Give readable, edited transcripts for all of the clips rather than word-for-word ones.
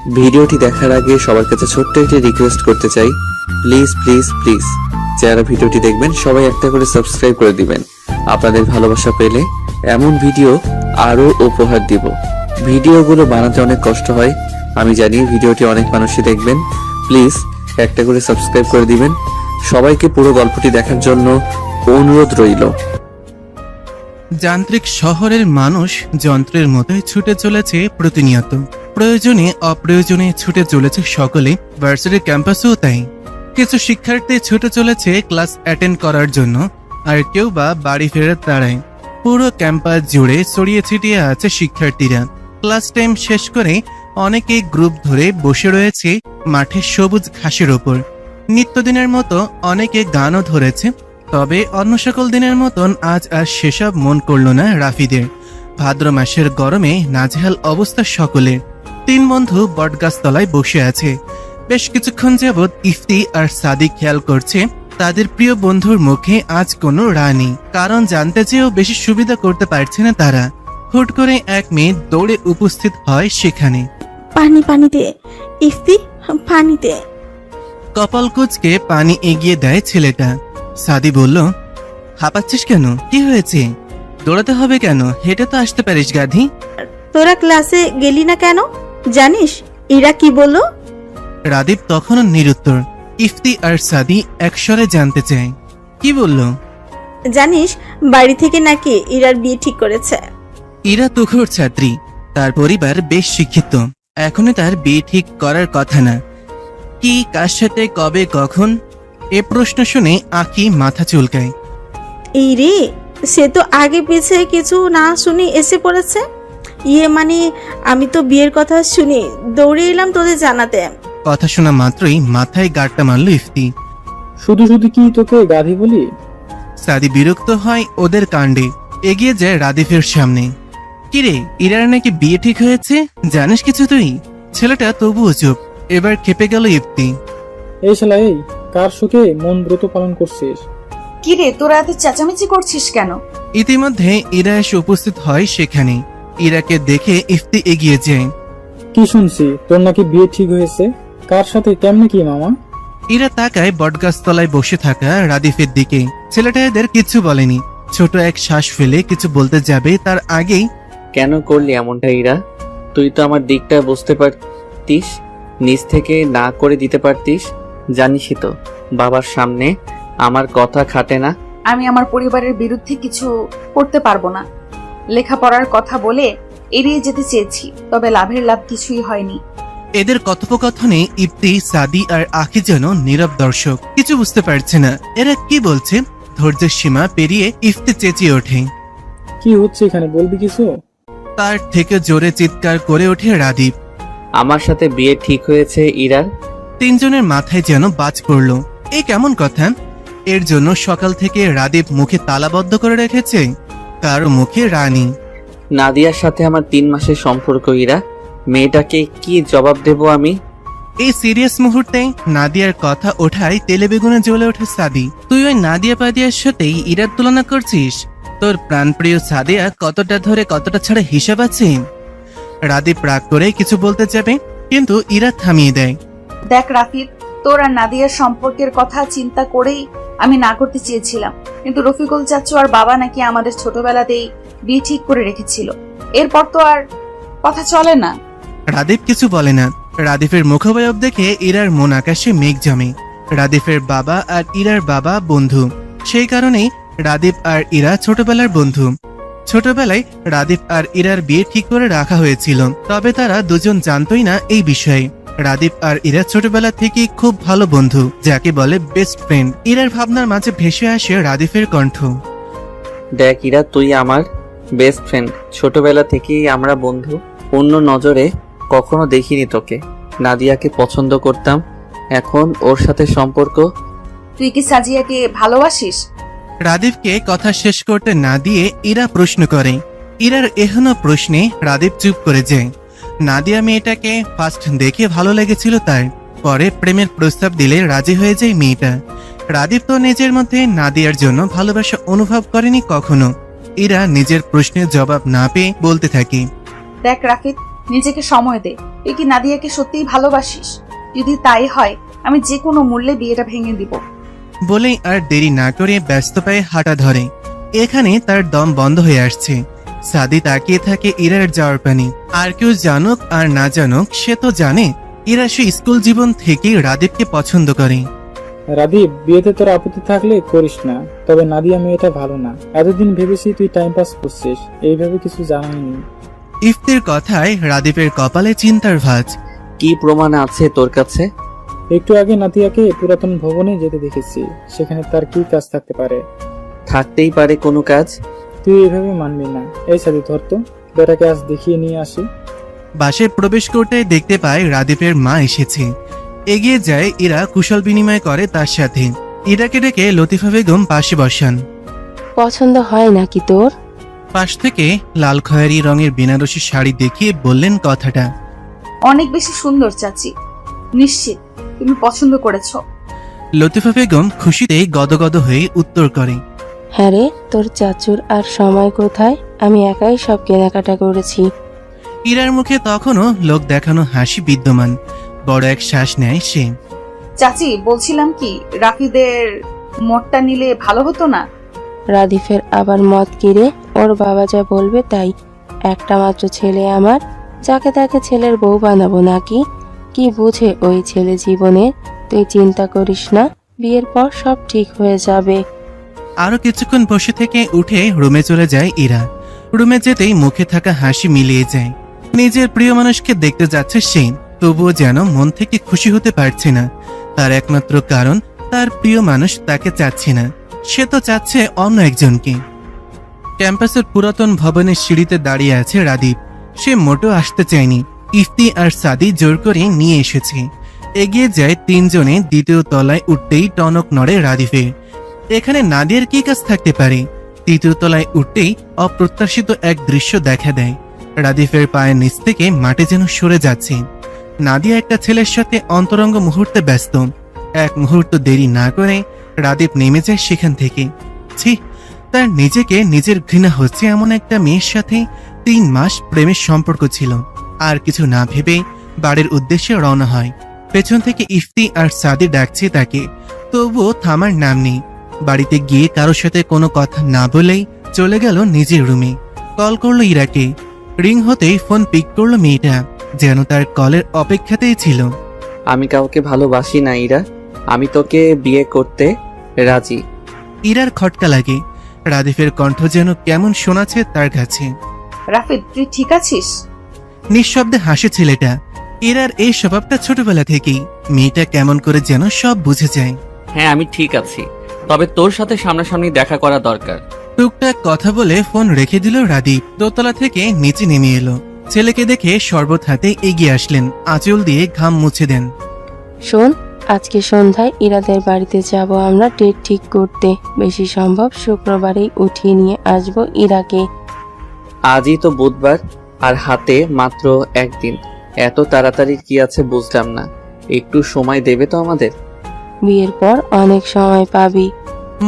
ভিডিওটি দেখার আগে সবার কাছে ছোট্ট একটি রিকোয়েস্ট করতে চাই, প্লিজ প্লিজ প্লিজ যারা ভিডিওটি দেখবেন সবাই একটা করে সাবস্ক্রাইব করে দিবেন। আপনাদের ভালোবাসা পেলে এমন ভিডিও আরো উপহার দিব। ভিডিওগুলো বানাতে অনেক কষ্ট হয়, আমি জানি। ভিডিওটি অনেক মানুষই দেখবেন, প্লিজ একটা করে সাবস্ক্রাইব করে দিবেন। সবাইকে পুরো গল্পটি দেখার জন্য অনুরোধ রইল। যান্ত্রিক শহরের মানুষ যন্ত্রের মতোই ছুটে চলেছে প্রতিনিয়ত। প্রয়োজনে অপ্রয়োজনে ছুটে চলেছে সকলে, ভার্সিটির ক্যাম্পাসেও তাই। কিছু শিক্ষার্থী ছুটে চলেছে ক্লাস অ্যাটেন্ড করার জন্য, আর কেউ বা বাড়ি ফেরার তাড়ায়। পুরো ক্যাম্পাস জুড়ে ছড়িয়ে ছিটিয়ে আছে শিক্ষার্থীরা। ক্লাস টাইম শেষ করে অনেকে গ্রুপ ধরে বসে রয়েছে মাঠের সবুজ ঘাসের ওপর। নিত্যদিনের মতো অনেকে গানও ধরেছে, তবে অন্য সকল দিনের মতন আজ আর সেসব মন করল না রাফিদের। ভাদ্র মাসের গরমে নাজেহাল অবস্থা সকলের। তিন বন্ধু বটগাছতলায় বসে আছে। বেশ কিছুক্ষণ যাবৎ ইফতি আর সাদি খেয়াল করছে তাদের প্রিয় বন্ধুর মুখে আজ কোনো রাগ নেই, কারণ জানতে চেয়েও বেশি সুবিধা করতে পারছে না তারা। হুট করে এক মেয়ে দৌড়ে উপস্থিত হয় সেখানে। পানি দে ইফতি, পানি দে। কপাল কুঁচকে পানি এগিয়ে দেয় ছেলেটা। সাদি বলল, হাঁপাচ্ছিস কেন? কি হয়েছে? দৌড়াতে হবে কেন? হেঁটে তো আসতে পারিস গাধি। তোরা ক্লাসে গেলি না কেন? জানিস ইরা কি বললো? রাদীপ তখনও নিরুত্তর। ইফতি আর সাদি একস্বরে জানতে চায়, কি বলল? জানিস বাড়ি থেকে নাকি ইরার বিয়ে ঠিক করেছে। ইরা তুখোর ছাত্রী, তার পরিবার বেশ শিক্ষিত। এখনো তার বিয়ে ঠিক করার কথা না। কি, কার সাথে, কবে, কখন? এ প্রশ্ন শুনে আঁকি মাথা চুলকায়। এই রে, সে তো আগে পিছে কিছু না শুনে এসে পড়েছে। মানে আমি তো বিয়ের কথা শুনি দৌড়ে এলাম তোদের জানাতে। কথা শোনা মাত্রই মাথায় গাঁটটা মারল ইফতি। শুধু শুধু কি তোকে গাধি বলি? সাদি বিরক্ত হয় ওদের কাণ্ডে, এগিয়ে যায় রাদিফের সামনে। কিরে, ইরার নাকি বিয়ে ঠিক হয়েছে, জানিস কিছু তুই? ছেলেটা তবুও চুপ। এবার খেপে গেল ইফতি। এই শালা, এই কার সুখে মন ব্রত পালন করছিস? কিরে, তোরা এত চেঁচামেচি করছিস কেন? ইতিমধ্যে ইরা এসে উপস্থিত হয় সেখানে। ইরাকে দেখে ইফতি এগিয়ে যায়। কি শুনছি তোর নাকি বিয়ে ঠিক হয়েছে? কার সাথে, কেমনে কি মামা? ইরা তাকায় বটগাছতলায় বসে থাকা রাদিফের দিকে। ছেলেটা এদের কিছু বলেনি। ছোট এক শ্বাস ফেলে কিছু বলতে যাবে তার আগেই, কেন করলি এমনটা ইরা? তুই তো আমার দিকটা বুঝতে পারতিস, নিজ থেকে না করে দিতে পারতিস। জানিসই তো বাবার সামনে আমার কথা খাটে না। আমি আমার পরিবারের বিরুদ্ধে কিছু করতে পারবো না। লেখাপড়ার কথা বলে এড়িয়ে যেতে চেয়েছি, তবে লাভের লাভ কিছুই হয়নি। এদের কথোপকথনে ইফতি, সাদি আর আখি যেন নীরব দর্শক, কিছু বুঝতে পারছে না এরা কি বলছে। ধৈর্যের সীমা পেরিয়ে ইফতি চেঁচিয়ে ওঠে। কি হচ্ছে এখানে, বলবি কিছু? তার থেকে জোরে চিৎকার করে ওঠে রাদীপ। আমার সাথে বিয়ে ঠিক হয়েছে ইরার। তিনজনের মাথায় যেন বাজ পড়ল। এই কেমন কথা? এর জন্য সকাল থেকে রাদীপ মুখে তালাবদ্ধ করে রেখেছে। কারো মুখে রানী। নাদিয়ার সাথে আমার 3 মাসের সম্পর্ক ইরা। মেয়েটাকে কি জবাব দেব আমি? এই সিরিয়াস মুহূর্তে নাদিয়ার কথা ওঠায় তেলে বেগুনে জ্বলে ওঠে সাদি। তুই ওই নাদিয়া পাদিয়ার সাথেই ইরার তুলনা করছিস? তোর প্রাণপ্রিয় সাদিয়া কতটা ধরে কতটা ছাড়া হিসাব আছে? রাদীপ রাগ করে কিছু বলতে যাবে, কিন্তু ইরা থামিয়ে দেয়। দেখ রাফিদ, তোর আর নাদিয়ার সম্পর্কের কথা চিন্তা করেই আমি না করতে চেয়েছিলাম, কিন্তু রফিকুল চাচু আর বাবা নাকি আমাদের ছোটবেলাতেই বিয়ে ঠিক করে রেখেছিল। এরপর তো আর কথা চলে না। রাদীপ কিছু বলে না। রাদীপের মুখাবয়ব দেখে ইরার মন আকাশে মেঘ জমে। রাদীপের বাবা আর ইরার বাবা বন্ধু, সেই কারণেই রাদীপ আর ইরা ছোটবেলার বন্ধু। ছোটবেলায় রাদীপ আর ইরার বিয়ে ঠিক করে রাখা হয়েছিল, তবে তারা দুজন জানতই না এই বিষয়ে। রাদীপ আর ইরা ছোটবেলা থেকে খুব ভালো বন্ধু, যাকে বলে বেস্ট ফ্রেন্ড। ইরার ভাবনার মাঝে ভেসে আসে রাদীপের কণ্ঠ। দেখ ইরা, তুই আমার বেস্ট ফ্রেন্ড। ছোটবেলা থেকেই আমরা বন্ধু। অন্য নজরে কখনো দেখিনি তোকে। নাদিয়াকে পছন্দ করতাম, এখন ওর সাথে সম্পর্ক। তুই কি সাজিয়াকে ভালোবাসিস? রাদীপকে কথা শেষ করতে না দিয়ে ইরা প্রশ্ন করে। ইরার এহেন প্রশ্নে রাদীপ চুপ করে যায়। নাদিয়া মেয়েটাকে ফার্স্ট দেখে ভালো লেগেছিল তার, পরে প্রেমের প্রস্তাব দিলে রাজি হয়ে যায় মেয়েটা। রাদীপ তো নিজের মধ্যে নাদিয়ার জন্য ভালোবাসা অনুভব করেনি কখনো। ইরা নিজের প্রশ্নের জবাব না পেয়ে বলতে থাকে, দেখ রাফিদ, নিজেকে সময় দে। তুই কি নাদিয়াকে সত্যিই ভালোবাসিস? যদি তাই হয়, আমি যে কোনো মূল্যে বিয়েটা ভেঙে দিব। বলেই আর দেরি না করে ব্যস্ত পায়ে হাঁটা ধরে। এখানে তার দম বন্ধ হয়ে আসছে। সাদি তাকিয়ে থাকে ইরার যাওয়ার পানি। আর কেউ জানুক আর না জানুক, সে তো জানে ইরা সে স্কুল জীবন থেকেই রাদীপকে পছন্দ করে। রাদীপ, বিয়েতে তোর আপত্তি থাকলে করিস না, তবে নাদিয়া মেয়েটা ভালো না। এতদিন ভেবেছি তুই টাইম পাস করছিস, এইভাবে কিছু জানাইনি। ইফতির কথায় রাদীপের কপালে চিন্তার ভাঁজ। কি প্রমাণ আছে তোর কাছে? একটু আগে নাদিয়াকে পুরাতন ভবনে যেতে দেখেছি, সেখানে তার কি কাজ থাকতে পারে? থাকতেই পারে কোনো কাজ। তুই এইভাবে মানবি না। এই সাদি, ধর তো, বেটাকে আজ দেখিয়ে নিয়ে আসি। বাসে প্রবেশ করতে দেখতে পায় রাদীপের মা এসেছে। এগিয়ে যায় ইরা, কুশল বিনিময় করে তার সাথে। ইরাকে ডেকে লতিফা বেগম পাশে বসান। পছন্দ হয় নাকি তোর? পাশ থেকে লাল খয়েরি রঙের বেনারসি শাড়ি দেখিয়ে বললেন কথাটা। অনেক বেশি সুন্দর চাচি, নিশ্চিত তুমি পছন্দ করেছো। লতিফা বেগম খুশিতে গদগদ হয়ে উত্তর করে, হ্যাঁ রে, তোর চাচুর আর সময় কোথায়, আমি একাই সব কেনাকাটা করেছি। ইরার মুখে তখনও লোক দেখানো হাসি বিদ্যমান। বড় এক শ্বাস নেয় সে। চাচি, বলছিলাম কি, রাফিদের মতটা নিলে ভালো হতো না? রাদিফের আবার মত কিরে? ওর বাবা যা বলবে তাই। একটা মাত্র ছেলে আমার, যাকে তাকে ছেলের বউ বানাবো নাকি? কি বুঝে ওই ছেলে জীবনের? তুই চিন্তা করিস না, বিয়ের পর সব ঠিক হয়ে যাবে। আরো কিছুক্ষণ বসে থেকে উঠে রুমে চলে যায় ইরা। রুমে যেতেই মুখে থাকা হাসি মিলিয়ে যায়। নিজের প্রিয় মানুষকে দেখতে যাচ্ছে সে, তবুও যেন মন থেকে খুশি হতে পারছে না। তার একমাত্র কারণ, তার প্রিয় মানুষ তাকে চাচ্ছে না, সে তো চাচ্ছে অন্য একজনকে। ক্যাম্পাসের পুরাতন ভবনের সিঁড়িতে দাঁড়িয়ে আছে রাদীপ। সে মোটেও আসতে চায়নি। ইফতি আর সাদি জোর করে নিয়ে এসেছে। এগিয়ে যায় তিনজনে। দ্বিতীয় তলায় উঠতেই টনক নড়ে রাদীপের। এখানে নাদিয়ার কি কাজ থাকতে পারে? তৃতীয় তলায় উঠতেই অপ্রত্যাশিত এক দৃশ্য দেখা দেয়। রাদীপের পায়ের নিচ থেকে মাটি যেন সরে যাচ্ছে। নাদিয়া একটা ছেলের সাথে অন্তরঙ্গ মুহূর্তে ব্যস্ত। এক মুহূর্ত দেরি না করে রাদীপ নেমে যায় সেখান থেকে। ছি, তার নিজেকে নিজের ঘৃণা হচ্ছে এমন একটা মেয়ের সাথে 3 মাস প্রেমের সম্পর্ক ছিল। আর কিছু না ভেবে বাড়ির উদ্দেশ্যে রওনা হয়। পেছন থেকে ইফতি আর সাদি ডাকছে তাকে, তবুও থামার নাম নেই। বাড়িতে গিয়ে কারোর সাথে কোনো কথা না বলেই চলে গেল নিজের রুমে। কল করলো ইরাকে। রিং হতেই ফোন পিক করলো মেয়েটা, যেন তার কলের অপেক্ষাতেই ছিল। আমি কাউকে ভালোবাসি না ইরা, আমি তোকে বিয়ে করতে রাজি। ইরার খটকা লাগে। রাদীপের কণ্ঠ যেন কেমন শোনাচ্ছে তার কাছে। রাফিদ, তুই ঠিক আছিস? নিঃশব্দে হাসে ছেলেটা। ইরার এই স্বভাবটা ছোটবেলা থেকেই। মেয়েটা কেমন করে যেন সব বুঝে যায়। হ্যাঁ, আমি ঠিক আছি, তবে তোর সাথে সামনাসামনি দেখা করা দরকার। টুকটাক কথা বলে ফোন রেখে দিল রাদীপ। দোতলা থেকে নিচে নেমে এলো। ছেলেকে দেখে শরবত হাতে এগিয়ে আসলেন। আঁচল দিয়ে ঘাম মুছে দেন। শোন, আজকে সন্ধ্যায় ইরাদের বাড়িতে যাব আমরা ডেট ঠিক করতে। বেশি সম্ভব শুক্রবারেই উঠিয়ে নিয়ে আসবো ইরাকে। আজই তো বুধবার, আর হাতে মাত্র একদিন। এত তাড়াতাড়ি কি আছে বুঝলাম না। একটু সময় দেবে তো আমাদের? বিয়ের পর অনেক সময় পাবি।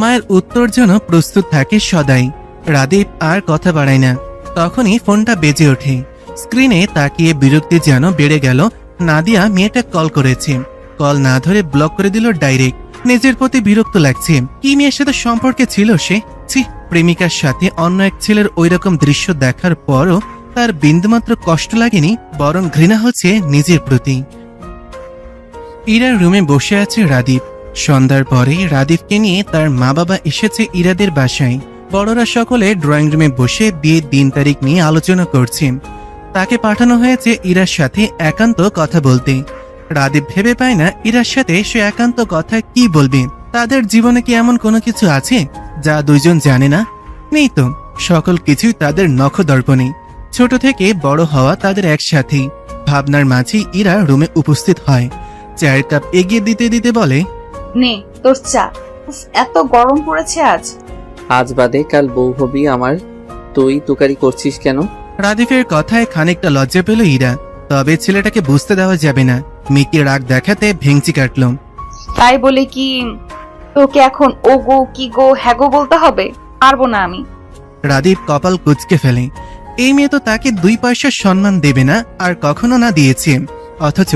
মায়ের উত্তর যেন প্রস্তুত থাকে সদাই। রাদীপ আর কথা বাড়ায় না। তখনই ফোনটা বেজে ওঠে। স্ক্রিনে তাকিয়ে বিরক্তি যেন বেড়ে গেল। নাদিয়া মেয়েটা কল করেছে। কল না ধরে ব্লক করে দিল ডাইরেক্ট। নিজের প্রতি বিরক্ত লাগছে। কি মেয়ের সাথে সম্পর্কে ছিল সে? ছি, প্রেমিকার সাথে অন্য এক ছেলের ওইরকম দৃশ্য দেখার পরও তার বিন্দুমাত্র কষ্ট লাগেনি, বরং ঘৃণা হচ্ছে নিজের প্রতি। ইরার রুমে বসে আছে রাদীপ। সন্ধ্যার পরে রাদীপকে নিয়ে তার মা বাবা এসেছে ইরাদের বাসায়। বড়রা সকলে ড্রয়িং রুমে বসে বিয়ের দিন তারিখ নিয়ে আলোচনা করছে। তাকে পাঠানো হয়েছে ইরার সাথে একান্ত কথা বলতে। রাদীপ ভেবে পায় না ইরার সাথে সে একান্ত কথা কি বলবে। তাদের জীবনে কি এমন কোনো কিছু আছে যা দুইজন জানে না? নেই তো। সকল কিছুই তাদের নখদর্পণে। ছোট থেকে বড় হওয়া তাদের একসাথেই। ভাবনার মাঝেই ইরা রুমে উপস্থিত হয়। চায়ের কাপ এগিয়ে দিতে দিতে বলে, নে তোর চা। উফ, এত গরম পড়েছে আজ। আজ বাদে কাল বউ হবি আমার, তুই তুকারি করছিস কেন? রাদীপের কথায় খানিকটা লজ্জা পেল ইরা। তবে ছেলেটাকে বুঝতে দেওয়া যাবে না। মেয়েকে রাগ দেখাতে ভেঙচি কাটল। তাই বলে কি তোকে এখন ও গো কি গো হ্যাগো বলতে হবে? পারবো না আমি। রাদীপ কপাল কুঁচকে ফেলে। এই মেয়ে তো তাকে 2 পয়সার সম্মান দেবে না, আর কখনো না দিয়েছে। অথচ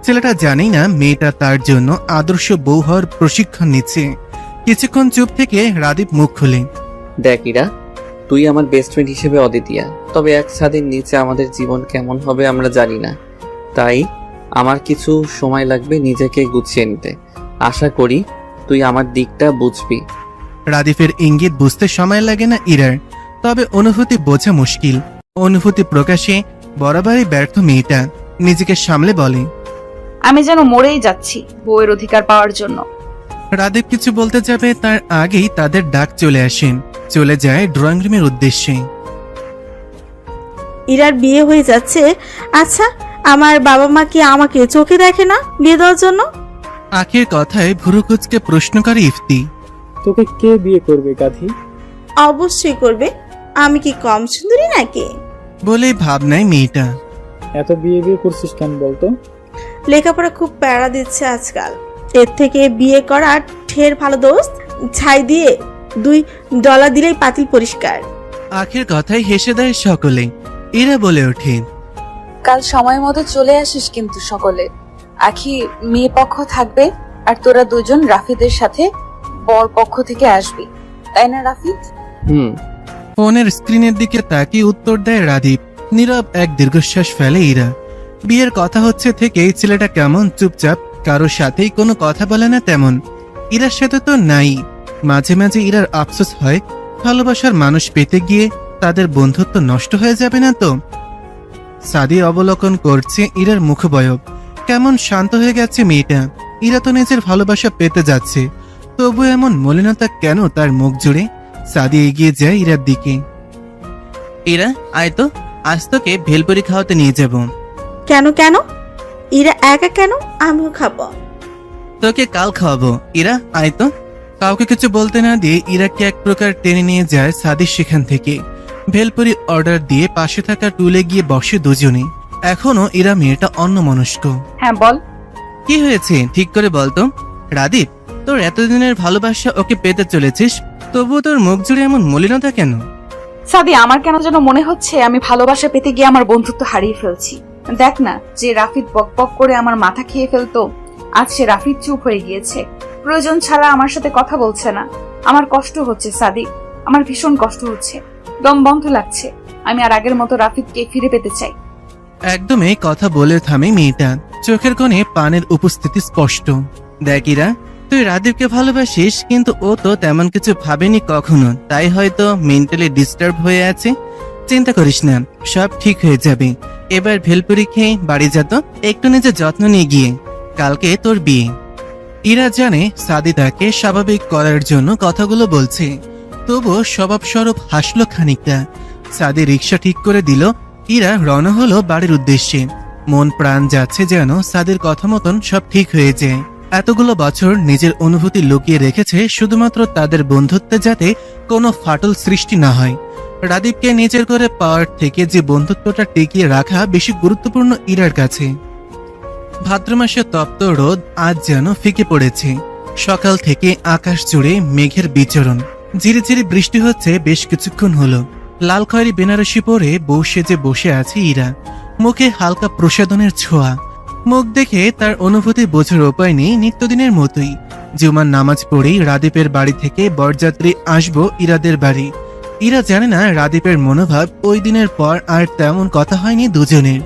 ছেলেটা জানেই না মেয়েটা তার জন্য আদর্শ বউ হওয়ার প্রশিক্ষণ নিচ্ছে। কিছুক্ষণ চুপ থেকে রাদীপ মুখ খুলে, দেখ ইরা, তুই আমার বেস্ট ফ্রেন্ড হিসেবে অদ্বিতীয়া, তবে এক ছাদের নিচে আমাদের জীবন কেমন হবে আমরা জানি না। তাই আমার কিছু সময় লাগবে নিজেকে গুছিয়ে নিতে। আশা করি তুই আমার দিকটা বুঝবি। রাদীপের ইঙ্গিত বুঝতে সময় লাগে না ইরার, তবে অনুভূতি বোঝা মুশকিল। অনুভূতি প্রকাশে বরাবরই ব্যর্থ মেয়েটা নিজেকে সামলে বলে, আমি যেন মরেই যাচ্ছি বউয়ের অধিকার পাওয়ার জন্য। রাদীপ কিছু বলতে যাবে তার আগেই তাদের ডাক চলে আসেন। চলে যায় ড্রয়িং রুমের উদ্দেশ্যে। ইরার বিয়ে হয়ে যাচ্ছে। আচ্ছা, আমার বাবা মা কি আমাকে চোখে দেখে না বিয়ে দেওয়ার জন্য? আখির কথায় ভুরু কুচকে প্রশ্ন করে ইফতি। তোকে কে বিয়ে করবে গাধি? অবশ্যই করবে। আমি কি কম সুন্দরী নাকি? বলে ভাবনায় মেয়েটা। এত বিয়ে বিয়ে করছিস কেন বলতো? লেখাপড়া খুব প্যারা দিচ্ছে আজকাল। এর থেকে বিয়ে করা ঢের ভালো দোস্ত। ছাই দিয়ে $2 দিলেই পাতিল পরিষ্কার। আখির কথায় হেসে দেয় সকলে। এরা বলে ওঠে, কাল সময় মতো চলে আসিস কিন্তু সকলে। আখি মেয়ে পক্ষ থাকবে আর তোরা দুজন রাফিদের সাথে বর পক্ষ থেকে আসবি, তাই না রাফিদ? হুম। ফোনের স্ক্রিনের দিকে তাকিয়ে উত্তর দেয় রাদীপ। নীরব এক দীর্ঘশ্বাস ফেলে ইরা। বিয়ের কথা হচ্ছে থেকেই ছেলেটা কেমন চুপচাপ, কারোর সাথেই কোনো কথা বলে না তেমন। ইরার সাথে তো নাই। মাঝে মাঝে ইরার আফসোস হয়, ভালোবাসার মানুষ পেতে গিয়ে তাদের বন্ধুত্ব নষ্ট হয়ে যাবে না তো। সাদি অবলোকন করছে ইরার মুখবয়ব। কেমন শান্ত হয়ে গেছে মেয়েটা। ইরা তো নিজের ভালোবাসা পেতে যাচ্ছে, তবু এমন মলিনতা কেন তার মুখ জুড়ে? সাদি এগিয়ে যায় ইরার দিকে। ইরা, আয় তো, আজ তোকে ভেলপুরি খাওয়াতে নিয়ে যাব। কেন কেন? ইরা একা কেন? আমিও খাবো। তোকে কাল খাওয়াবো। ইরা, আয় তো। কাউকে কিছু বলতে না দিয়ে ইরাকে এক প্রকার টেনে নিয়ে যায় সাদির সেখান থেকে। ভেলপুরি অর্ডার দিয়ে পাশে থাকা টুলে গিয়ে বসে দুজনে। এখনো ইরা মেয়েটা অন্যমনস্ক। হ্যাঁ বল। কি হয়েছে ঠিক করে বলতো। রাদীপ, তোর এতদিনের ভালোবাসা ওকে পেতে চলেছিস, তবুও তোর মুখ জুড়ে এমন মলিনতা কেন? সাদি, আমার কেন যেন মনে হচ্ছে আমি ভালোবাসা পেতে গিয়ে আমার বন্ধুত্ব হারিয়ে ফেলছি। দেখ না, যে রাফিদ বকবক করে আমার মাথা খেয়ে ফেলতো, আজ সে রাফিদ চুপ হয়ে গিয়েছে। প্রয়োজন ছাড়া আমার সাথে কথা বলছে না। আমার কষ্ট হচ্ছে সাদি, আমার ভীষণ কষ্ট হচ্ছে। দম বন্ধ লাগছে। আমি আর আগের মতো রাফিদকে ফিরে পেতে চাই। একদমই কথা বলে থামে মেয়েটা। চোখের কোণে পানের উপস্থিতি স্পষ্ট। দেখ ইরা, তুই রাদীপকে ভালোবাসিস, কিন্তু ও তো তেমন কিছু ভাবেনি কখনো, তাই হয়তো মেন্টালি ডিস্টার্ব হয়ে আছে। চিন্তা করিস না, সব ঠিক হয়ে যাবে। এবার ভেলপুরি খেয়ে বাড়ি যা তো, একটু নিজের যত্ন নিয়ে গিয়ে। কালকে তোর বিয়ে। ইরা জানে সাদি তাকে স্বাভাবিক করার জন্য কথাগুলো বলছে, তবুও স্বভাবস্বরূপ হাসলো খানিকটা। সাদি রিক্সা ঠিক করে দিল। ইরা রওনা হলো বাড়ির উদ্দেশ্যে। মন প্রাণ যাচ্ছে যেন সাদির কথা মতন সব ঠিক হয়ে যায়। এতগুলো বছর নিজের অনুভূতি লুকিয়ে রেখেছে শুধুমাত্র তাদের বন্ধুত্বে, যাতে কোনো ফাটল সৃষ্টি না হয়। রাদীপকে নিজের করে পাওয়ার থেকে যে বন্ধুত্বটা টিকিয়ে রাখা বেশি গুরুত্বপূর্ণ ইরার কাছে। ভাদ্র মাসে তপ্ত রোদ আজ যেন ফিকে পড়েছে। সকাল থেকে আকাশ জুড়ে মেঘের বিচরণ। ঝিরিঝিরি বৃষ্টি হচ্ছে বেশ কিছুক্ষণ হলো। লাল খয়েরি বেনারসি পরে বউ সেজে বসে আছে ইরা। মুখে হালকা প্রসাদনের ছোঁয়া। মুখ দেখে তার অনুভূতি বোঝার উপায় নেই, নিত্যদিনের মতোই। জুমার নামাজ পড়েই রাদীপের বাড়ি থেকে বরযাত্রী আসবো ইরাদের বাড়ি। ইরা জানে না রাদীপের মনোভাব। ওই দিনের পর আর তেমন কথা হয়নি দুজনের।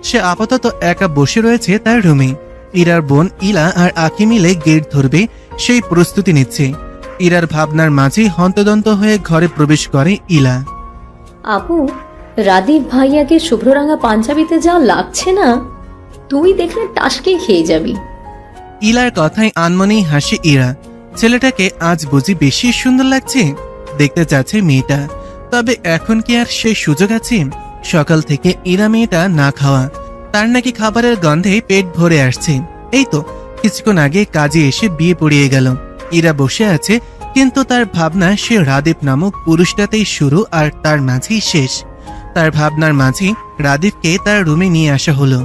সে আপাতত একা বসে রয়েছে তার রুমে। ইরার বোন ইলা আর আখি মিলে গেট ধরবে সেই প্রস্তুতি নিচ্ছে। ইরার ভাবনার মাঝে হন্তদন্ত হয়ে ঘরে প্রবেশ করে ইলা। আপু, রাদীপ ভাইয়াকে শুভ্ররাঙা পাঞ্জাবিতে যা লাগছে না, তুই দেখলে টাসকে খেয়ে যাবি। ইলার কথায় আনমনেই হাসে ইরা। ছেলেটাকে আজ বুঝি বেশি সুন্দর লাগছে। দেখতে চাচ্ছে মেয়েটা, তবে এখন কি আর সেই সুযোগ আছে? সকাল থেকে ইরা মেয়েটা না খাওয়া। তার নাকি খাবারের গন্ধে পেট ভরে আসছে। এই তো কিছুক্ষণ আগে কাজে এসে বিয়ে পড়িয়ে গেল। ইরা বসে আছে, কিন্তু তার ভাবনা সে রাদীপ নামক পুরুষটাতেই শুরু আর তার মাঝেই শেষ। তার ভাবনার মাঝে রাদীপকে তার রুমে নিয়ে আসা হলো।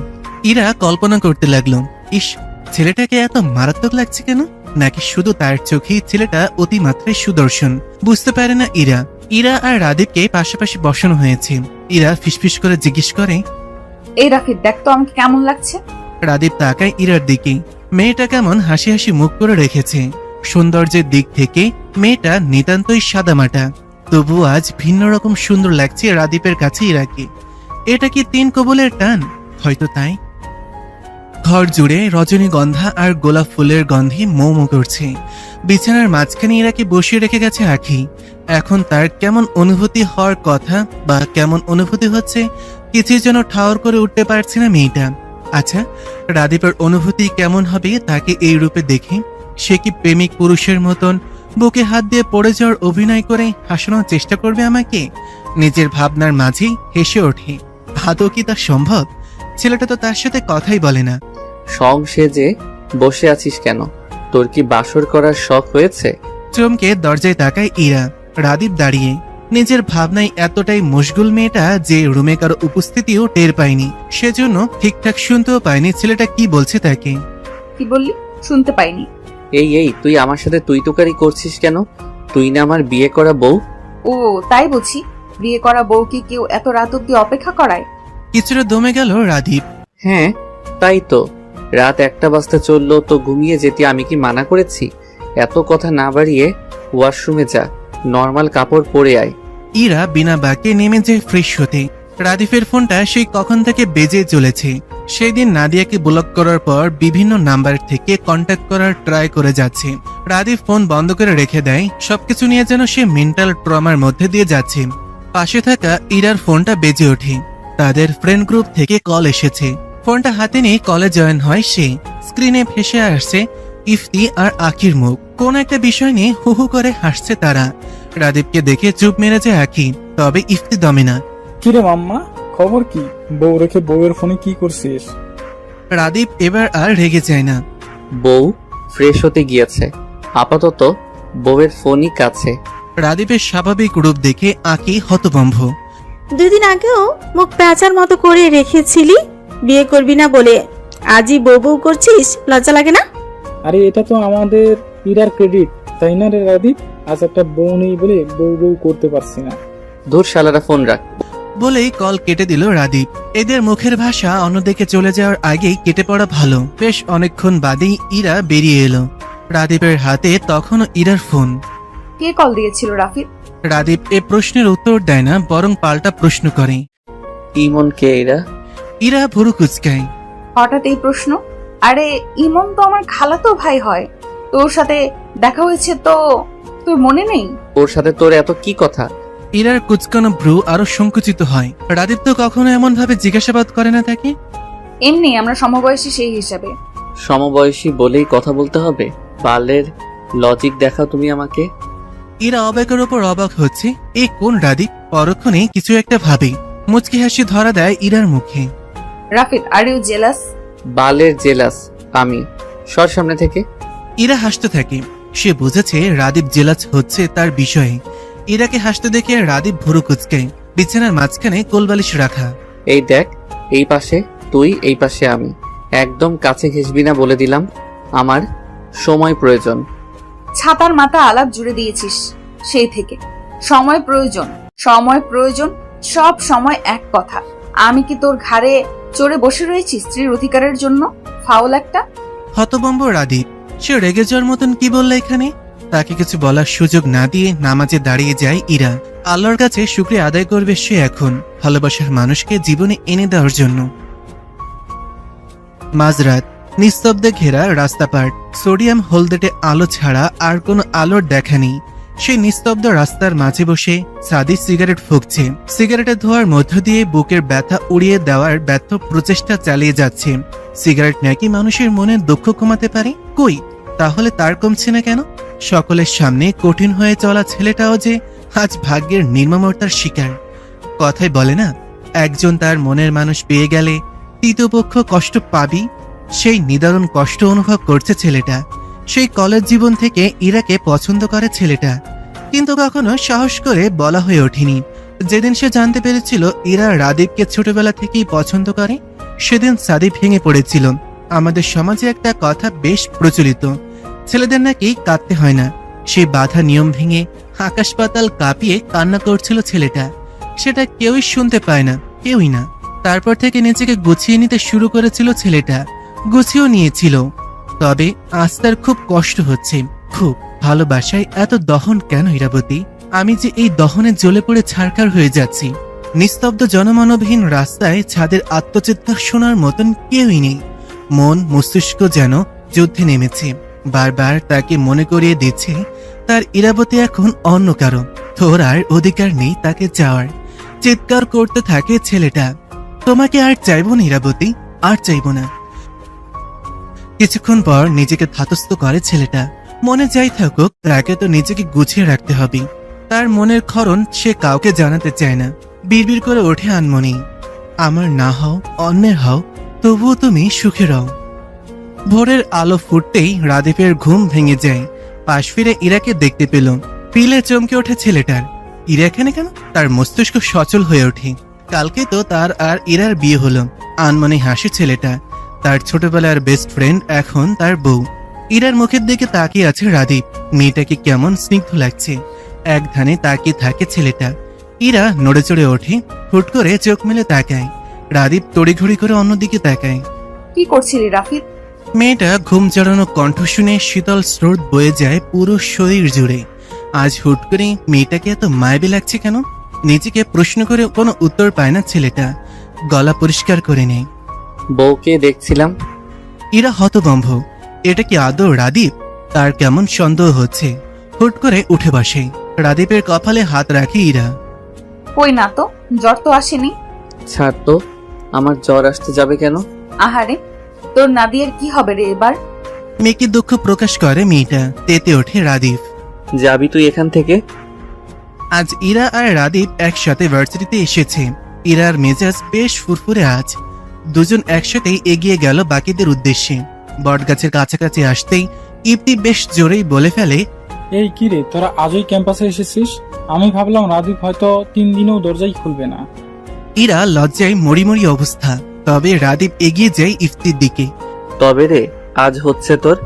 ইরা কল্পনা করতে লাগলো, ইস, ছেলেটাকে এত মারাত্মক লাগছে কেন? নাকি শুধু তার চোখেই ছেলেটা অতিমাত্রায় সুদর্শন? বুঝতে পারে না ইরা। ইরা আর রাদীপকে পাশাপাশি বসানো হয়েছে। ইরা ফিসফিস করে জিজ্ঞেস করে। এই রাফিদ, দেখ তো আমাকে কেমন লাগছে। রাদীপ তাকায় ইরার দিকে। মেয়েটা কেমন হাসি হাসি মুখ করে রেখেছে। সৌন্দর্যের দিক থেকে মেয়েটা নিতান্তই সাদামাটা, তবু আজ ভিন্ন রকম সুন্দর লাগছে রাদীপের কাছে ইরাকে। এটা কি 3 কবুলের টান? হয়তো তাই। ঘর জুড়ে রজনীগন্ধা আর গোলাপ ফুলের গন্ধে মৌ মৌ করছে। বিছানার মাঝখানে ইরাকে বসিয়ে রেখে গেছে আখি। এখন তার কেমন অনুভূতি হওয়ার কথা বা কেমন অনুভূতি হচ্ছে কিছুই যেন ঠাওর করে উঠতে পারছে না মেয়েটা। আচ্ছা, রাদীপের অনুভূতি কেমন হবে তাকে এই রূপে দেখে? সে কি প্রেমিক পুরুষের মতন বুকে হাত দিয়ে পড়ে যাওয়ার অভিনয় করে হাসানোর চেষ্টা করবে আমাকে? নিজের ভাবনার মাঝেই হেসে ওঠে। আদৌ কি তা সম্ভব? ছেলেটা তো তার সাথে কথাই বলে না। সং সেজে বসে আছিস কেন? তোর কি বাসর করার শখ হয়েছে? চমকে দরজায় তাকায় ইরা। রাদীপ দাঁড়িয়ে। নিজের ভাবনায় এতটাই মশগুল মেয়েটা যে রুমে কারো উপস্থিতিও টের পায়নি, সেজন্য ঠিকঠাক শুনতেও পায়নি ছেলেটা কি বলছে তাকে। কি বললি? শুনতে পাইনি। এই তুই আমার সাথে তুই তোকারি করছিস কেন? তুই না আমার বিয়ে করা বউ? ও তাই বুঝি? বিয়ে করা বউকে কেউ এত রাত অব্দি অপেক্ষা করায়? কিছুটা দমে গেল রাদীপ। হ্যাঁ তাই তো, রাত 1টা বাজতে চললো তো ঘুমিয়ে যেতে আমি কি মানা করেছি? এত কথা না বাড়িয়ে ওয়াশরুমে যা, নর্মাল কাপড় পরে আয়। ইরা বিনা বাক্যে নেমে যায় ফ্রেশ হতে। রাদীপের ফোনটা সেই কখন থেকে বেজে চলেছে। সেই দিন নাদিয়াকে ব্লক করার পর বিভিন্ন নাম্বার থেকে কন্ট্যাক্ট করার ট্রাই করে যাচ্ছে। রাদীপ ফোন বন্ধ করে রেখে দেয়। সবকিছু নিয়ে যেন সে মেন্টাল ট্রমার মধ্যে দিয়ে যাচ্ছে। পাশে থাকা ইরার ফোনটা বেজে ওঠে। তাদের ফ্রেন্ড গ্রুপ থেকে কল এসেছে। ফোনটা হাতে নিয়ে কলে জয়েন হয় সে। স্ক্রিনে ভেসে আসছে ইফতি আর আখির মুখ। কোন একটা বিষয় নিয়ে হু হু করে হাসছে তারা। রাদীপকে দেখে চুপ মেরে যায় আখি, তবে ইফতি দমে না। কিরে মাম্মা, খবর কি? বউ রেখে বউয়ের ফোনে কি করছিস? রাদীপ এবার আর রেগে যায় না। বউ ফ্রেশ হতে গিয়েছে, আপাতত বউয়ের ফোনই কাছে। রাদীপের স্বাভাবিক রূপ দেখে আঁকি হতভম্ব। 2 দিন আগেও মুখ প্যাঁচার মতো করে রেখেছিলি বিয়ে করবি না বলে, আজই বউ বউ করছিস, লজ্জা লাগে না? আরে এটা তো আমাদের ইরার ক্রেডিট, তাই না রে রাদীপ? আজ একটা বউ নেই বলে বউ বউ করতে পারছি না। ধুর শালারা, ফোন রাখ। বলেই কল কেটে দিল রাদীপ। এদের মুখের ভাষা অন্যদিকে চলে যাওয়ার আগেই কেটে পড়া ভালো। বেশ অনেকক্ষণ বাদেই ইরা বেরিয়ে এলো। রাদীপের হাতে তখনও ইরার ফোন। কে কল দিয়েছিল রাফিদ? রাদীপ এ প্রশ্নের উত্তর দেয় না, বরং পাল্টা প্রশ্ন করে। ইমন কে এরা? ইরা ভুরু কুচকায়। হঠাৎ এই প্রশ্ন? আরে ইমন তো আমার খালাতো ভাই হয়। তোর সাথে দেখা হয়েছে তো তোর মনে নেই? ওর সাথে তোর এত কি কথা? ইরার কুচকানো ভ্রু আরো সংকুচিত হয়। রাদীপ তো কখনো এমন ভাবে জিজ্ঞাসাবাদ করে না তাকে। এমনি আমরা সমবয়সী সেই হিসাবে। সমবয়সী বলেই কথা বলতে হবে? বালের লজিক দেখাও তুমি আমাকে। ইরা অবাকের ওপর অবাক হচ্ছে। এ কোন রাদীপ? পরক্ষণে কিছু একটা ভাবে। মুচকি হাসি ধরা দেয় ইরার মুখে। Rafid, are you jealous? বালের জেলাস আমি? সর সামনে থেকে। ইরা হাসতে থাকে। সে বুঝেছে রাদীপ জেলাস হচ্ছে তার বিষয়ে। ইরাকে হাসতে দেখে রাদীপ ভুরু কুচকায়। বিছানার মাঝখানে কোলবালিশ রাখা। এই দেখ, এই পাশে তুই, এই পাশে আমি। একদম কাছে ঘেসবি না বলে দিলাম। আমার সময় প্রয়োজন। ছাতার মাথা আলাপ জুড়ে দিয়েছিস সেই থেকে। সময় প্রয়োজন, সময় প্রয়োজন, সব সময় এক কথা। আমি কি তোর ঘাড়ে চড়ে বসে রয়েছি স্ত্রীর অধিকারের জন্য? ফাউল একটা। হতবম্ব রাদীপ। সে রেগে যাওয়ার মতন কি বলল এখানে? তাকে কিছু বলার সুযোগ না দিয়ে নামাজে দাঁড়িয়ে যায় ইরা। আল্লাহর কাছে শুকরিয়া আদায় করবে সে এখন ভালোবাসার মানুষকে জীবনে এনে দেওয়ার জন্য। মাঝরাত, নিস্তব্ধে ঘেরা রাস্তাপাট। সোডিয়াম হলদেটে আলো ছাড়া আর কোনো আলোর দেখা নেই। সেই নিস্তব্ধ রাস্তার মাঝে বসে সাদি সিগারেট ফুঁকছে। সিগারেটের ধোঁয়ার মধ্য দিয়ে বুকের ব্যথা উড়িয়ে দেওয়ার ব্যর্থ প্রচেষ্টা চালিয়ে যাচ্ছে। সিগারেট নাকি মানুষের মনে দুঃখ কমাতে পারে? কই, তাহলে তার কমছে না কেন? সকলের সামনে কঠিন হয়ে চলা ছেলেটাও যে আজ ভাগ্যের নির্মমতার শিকার। কথাই বলে না, একজন তার মনের মানুষ পেয়ে গেলে তৃতীয় পক্ষ কষ্ট পাবি। সেই নিদারুণ কষ্ট অনুভব করছে ছেলেটা। সেই কলেজ জীবন থেকে ইরাকে পছন্দ করে ছেলেটা, কিন্তু কখনো সাহস করে বলা হয়ে ওঠেনি। যেদিন সে জানতে পেরেছিল ইরা রাদীপকে ছোটবেলা থেকেই পছন্দ করে, সেদিন সাদি ভেঙে পড়েছিল। আমাদের সমাজে একটা কথা বেশ প্রচলিত, ছেলেদের নাকি কাঁদতে হয় না। সেই বাধা নিয়ম ভেঙে আকাশ পাতাল কাঁপিয়ে কান্না করছিল ছেলেটা। সেটা কেউই শুনতে পায় না, কেউই না। তারপর থেকে নিজেকে গুছিয়ে নিতে শুরু করেছিল ছেলেটা, গুছিয়েও নিয়েছিল। তবে আজ তার খুব কষ্ট হচ্ছে, খুব। ভালোবাসায় এত দহন কেন ইরাবতী? আমি যে এই দহনে জ্বলে পড়ে ছারখার হয়ে যাচ্ছি। নিস্তব্ধ জনমানবহীন রাস্তায় ছাদের আত্মচিৎকার শোনার মতন কেউই নেই। মন মস্তিষ্ক যেন যুদ্ধে নেমেছে, বারবার তাকে মনে করিয়ে দিচ্ছে তার ইরাবতী এখন অন্য কারো, তোর আর অধিকার নেই তাকে চাওয়ার। চিৎকার করতে থাকে ছেলেটা, তোমাকে আর চাইব না ইরাবতী, আর চাইব না। কিছুক্ষণ পর নিজেকে ধাতস্থ করে ছেলেটা, মনে যাই থাকুক তাকে তো নিজেকে গুছিয়ে রাখতে হবে। তার মনের ক্ষরণ সে কাউকে জানাতে চায় না। বিড়বিড় করে ওঠে আনমনি, আমার না হও, অন্যের হও, তবুও তুমি সুখে রও। ভোরের আলো ফুটতেই রাদীপের ঘুম ভেঙে যায়। পাশ ফিরে ইরাকে দেখতে পেল। পিলে চমকে ওঠে ছেলেটার, ইরা এখানে কেন? তার মস্তিষ্ক সচল হয়ে ওঠে। কালকে তো তার আর ইরার বিয়ে হলো। আনমনে হাসে ছেলেটা, তার ছোটবেলার বেস্ট ফ্রেন্ড এখন তার বউ। ইরার মুখের দিকে তাকিয়ে আছে রাদীপ। মেয়েটাকে কেমন স্নিগ্ধ লাগছে। এক ধানে তাকিয়ে থাকে ছেলেটা। ইরা নড়ে চড়ে ওঠে, হুট করে চোখ মেলে তাকায়। রাদীপ তড়িঘড়ি করে অন্যদিকে তাকায়। কি করছিলি রাফিদ? মেয়েটা ঘুম জড়ানো কণ্ঠ শুনে শীতল স্রোত বয়ে যায় পুরো শরীর জুড়ে। আজ হুট করে মেয়েটাকে এত মায়াবী লাগছে কেন? নিজেকে প্রশ্ন করে কোনো উত্তর পায় না ছেলেটা। গলা পরিষ্কার করে নেয়। বউকে দেখছিলাম। ইরা হতভম্ব, এটা কি আদৌ রাদীপ? তার কেমন সন্দেহ হচ্ছে। হুট করে উঠে বসে। রাদীপের কপালে হাত রাখে ইরা। কই না তো, জ্বর তো আসেনি। ছাড় তো, আমার জ্বর আসতে যাবে কেন? আহারে, তোর নাদিয়ার কি হবে রে এবার? মেয়েকে দুঃখ প্রকাশ করে মেয়েটা। তেতে ওঠে রাদীপ। যাবি তুই এখান থেকে? আজ ইরা আর রাদীপ একসাথে ভার্সিটিতে এসেছে। ইরার মেজাজ বেশ ফুরফুরে আজ। দুজন একসাথেই এগিয়ে গেল বাকিদের উদ্দেশ্যে। বটগাছের কাছাকাছি আসতেই ইপ্তি বেশ জোরেই বলে ফেলে, এই কি রে, তোরা আজই ক্যাম্পাসে এসেছিস? আমি ভাবলাম রাদীপ হয়তো 3 দিনেও দরজাই খুলবে না। ইরা লজ্জায় মরিমরি অবস্থা। তবে রাদীপ এগিয়ে যায় ইফতির দিকে। তবে রে, আজ হচ্ছে তোর।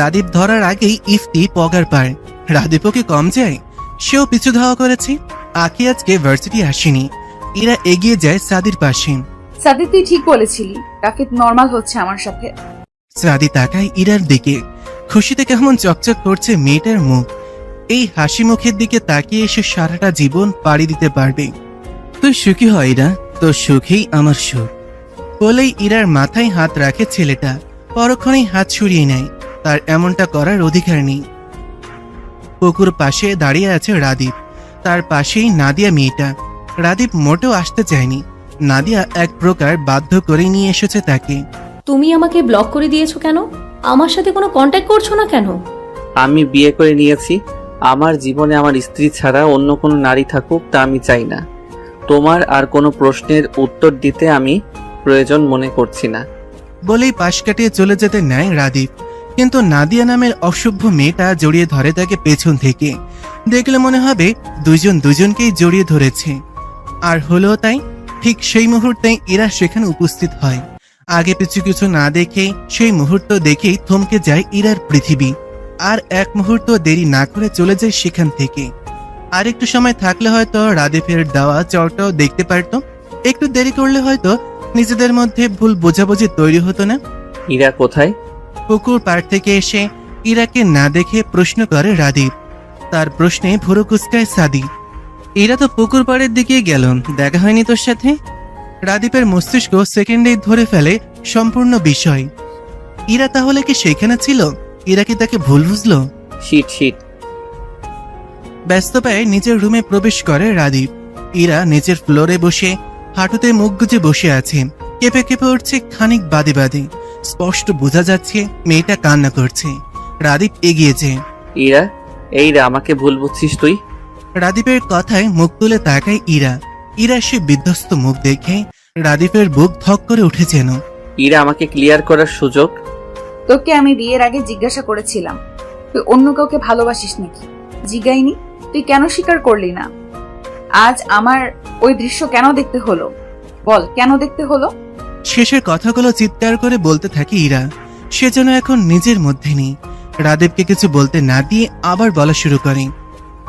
রাদীপ ধরার আগেই ইফতি পগার পায়। রাদীপ ওকে কম যায়? সেও পিছু ধাওয়া করেছে। আকি আজকে ভার্সিটি আসেনি। ইরা এগিয়ে যায় সাদির পাশে। সাদি, তুই ঠিক বলেছিলি, রাফিদ নর্মাল হচ্ছে আমার সাথে। সাদি তাকায় ইরার দিকে। খুশিতে কেমন চকচক করছে মেয়েটার মুখ। এই হাসি মুখের দিকে তাকিয়ে এসে সারাটা জীবন পাড়ি দিতে পারবে। তুই সুখী হয় ইরা, তোর সুখেই আমার সুখ বলেই ইরার মাথায় হাত রাখে ছেলেটা। পরক্ষণেই হাত সরিয়ে নেয়। তার এমনটা করার অধিকার নেই। পুকুর পাশে দাঁড়িয়ে আছে রাদীপ। তার পাশেই নাদিয়া মেয়েটা। রাদীপ মোটেও আসতে চায়নি। নাদিয়া এক প্রকার বাধ্য করে নিয়ে এসেছে তাকে। তুমি আমাকে ব্লক করে দিয়েছো কেন? আমার সাথে কোনো কন্ট্যাক্ট করছো না কেন? আমি বিয়ে করে নিয়েছি। আমার জীবনে আমার স্ত্রী ছাড়া অন্য কোনো নারী থাকুক তা আমি চাই না। তোমার আর কোনো প্রশ্নের উত্তর দিতে আমি প্রয়োজন মনে করছি না বলেই পাশ কাটিয়ে চলে যেতে নেয় রাদীপ। কিন্তু নাদিয়া নামের অসভ্য মেয়েটা জড়িয়ে ধরে তাকে পেছন থেকে। দেখলে মনে হবে দুজন দুজনকেই জড়িয়ে ধরেছে। আর হলো তাই। ঠিক সেই মুহূর্তে ইরা সেখানে উপস্থিত হয়। আগে পিছু কিছু না দেখে সেই মুহূর্ত দেখেই থমকে যায় ইরার পৃথিবী। আর এক মুহূর্ত দেরি না করে চলে যায় সেখান থেকে। আর একটু সময় থাকলে হয়তো রাদীপের দেওয়া চরটাও দেখতে পারত। একটু দেরি করলে হয়তো নিজেদের মধ্যে ভুল বোঝাবুঝি তৈরি হতো না। ইরা কোথায়? পুকুর পাড় থেকে এসে ইরাকে না দেখে প্রশ্ন করে রাদীপ। তার প্রশ্নে ভুরু কুচকায় সাদি। ইরা তো পুকুর পাড়ের দিকে গেল, দেখা হয়নি তোর সাথে? রাদীপের মস্তিষ্ক সেকেন্ডেই ধরে ফেলে সম্পূর্ণ বিষয়। ইরা তাহলে কি সেখানে ছিল? ইরা কি তাকে ভুল বুঝলো? Shit shit. ব্যস্ত পায়ে নিজের রুমে প্রবেশ করে রাদীপ। ইরা নিচের ফ্লোরে বসে হাঁটুতে মুখ গুজে বসে আছে। কেঁপে কেঁপে উঠছে খানিক বাদে বাদে। স্পষ্ট বোঝা যাচ্ছে মেয়েটা কান্না করছে। রাদীপ এগিয়েছে। ইরা, এই রে, আমাকে ভুল বুঝছিস তুই? রাদীপের কথায় মুখ তুলে তাকায় ইরা। ইরা সে বিধ্বস্ত মুখ দেখে রাদীপের বুক ধক করে উঠে যেন। ইরা, আমাকে ক্লিয়ার করার সুযোগ। তোকে আমি বিয়ের আগে জিজ্ঞাসা করেছিলাম তুই অন্য কাউকে ভালোবাসিস নাকি। জিজ্ঞাইনি, তুই কেন স্বীকার করলি না? আজ আমার ওই দৃশ্য কেন দেখতে হলো? বল, কেন দেখতে হলো? শেষের কথাগুলো চিৎকার করে বলতে থাকে ইরা। সে যেন এখন নিজের মধ্যে নেই। রাদীপকে কিছু বলতে না দিয়ে আবার বলা শুরু করে।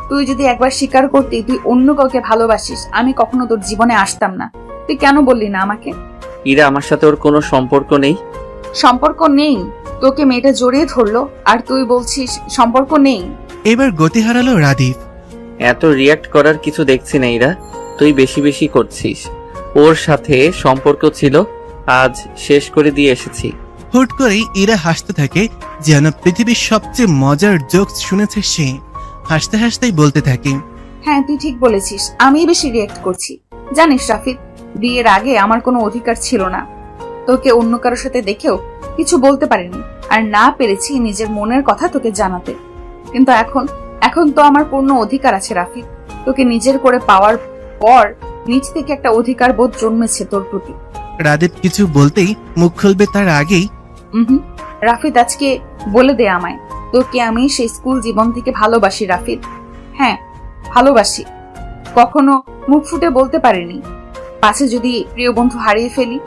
তুই যদি একবার স্বীকার করতি তুই অন্য কাউকে ভালোবাসিস, আমি কখনো তোর জীবনে আসতাম না। তুই কেন বললি না আমাকে? ইরা, আমার সাথে ওর কোনো সম্পর্ক নেই। সম্পর্ক নেই? তোকে মেয়েটা জড়িয়ে ধরলো আর তুই বলছিস সম্পর্ক নেই? এবার গতি হারালো রাদীপ। এত রিয়াক্ট করার কিছু দেখছি না ইরা, তুই বেশি বেশি করছিস। ওর সাথে সম্পর্ক ছিল, আজ শেষ করে দিয়ে এসেছি। হুট করেই ইরা হাসতে থাকে, যেন পৃথিবীর সবচেয়ে মজার জোকস শুনেছে সে। হাসতে হাসতেই বলতে থাকে, হ্যাঁ তুই ঠিক বলেছিস, আমি বেশি রিয়েক্ট করছি। জানিস রাফিদ, বিয়ের আগে আমার কোনো অধিকার ছিল না। তোকে অন্য কারোর সাথে দেখেও কিছু বলতে পারিনি, আর না পেরেছি নিজের মনের কথা তোকে জানাতে। কিন্তু এখন তো আমার পূর্ণ অধিকার আছে রাফিদ। তোকে নিজের করে পাওয়ার পর নিজ থেকে একটা অধিকার বোধ জন্মেছে তোর প্রতি। রাদীপ কিছু বলতেই মুখ খুলবে তার আগেই রাফিদ, আজকে বলে দে আমায়, তোকে আমি সেই স্কুল জীবন থেকে ভালোবাসি রাফিদ। হ্যাঁ ভালোবাসি, কখনো মুখ ফুটে বলতে পারিনি। পাশে যদি প্রিয় বন্ধু হারিয়ে ফেলি,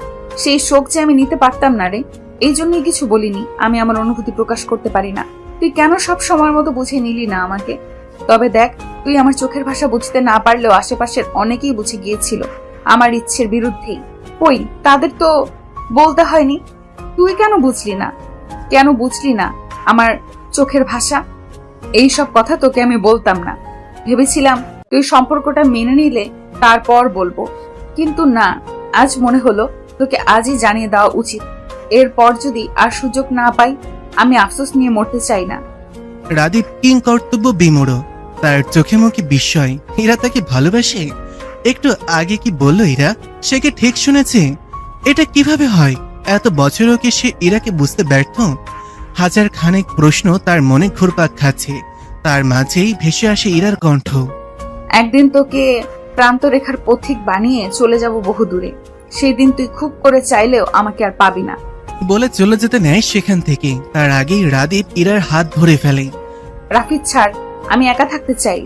সেই শোক যে আমি নিতে পারতাম না রে, এই জন্যই কিছু বলিনি। আমি আমার অনুভূতি প্রকাশ করতে পারি না। তুই কেন সব সময়ের মতো বুঝে নিলি না আমাকে? তবে দেখ, তুই আমার চোখের ভাষা বুঝতে না পারলেও আশেপাশের অনেকেই বুঝে গিয়েছিল আমার ইচ্ছের বিরুদ্ধেই। কই, তাদের তো বলতে হয়নি। তুই কেন বুঝলি না আমার চোখের ভাষা? এই সব কথা তোকে আমি বলতাম না। ভেবেছিলাম তুই সম্পর্কটা মেনে নিলে তারপর বলবো, কিন্তু না, আজ মনে হলো তোকে আজই জানিয়ে দেওয়া উচিত। এরপর যদি আর সুযোগ না পাই, আমি আফসোস নিয়ে মরতে চাই না। রাদীপ কিং কর্তব্য বিমূঢ়, তার চোখে মুখে বিস্ময়। ইরা তাকে ভালোবাসে? একটু আগে কি বললো ইরা? সে কি ঠিক শুনেছে? এটা কিভাবে হয়? এত বছরও কি সে ইরাকে বুঝতে ব্যর্থ? হাজার খানেক প্রশ্ন তার মনে ঘুরপাক খাচ্ছে। তার মাঝেই ভেসে আসে ইরার কণ্ঠ। একদিন তোকে প্রান্তরেখার পথিক বানিয়ে চলে যাব বহু দূরে। সেই দিন তুই খুব করে চাইলেও আমাকে আর পাবি না। বলে চলে যেতে নেয় সেখান থেকে। তার আগেই রাদীপ ইরার হাত ধরে ফেলে। রাফিদ ছাড়, আমি একা থাকতে চাই।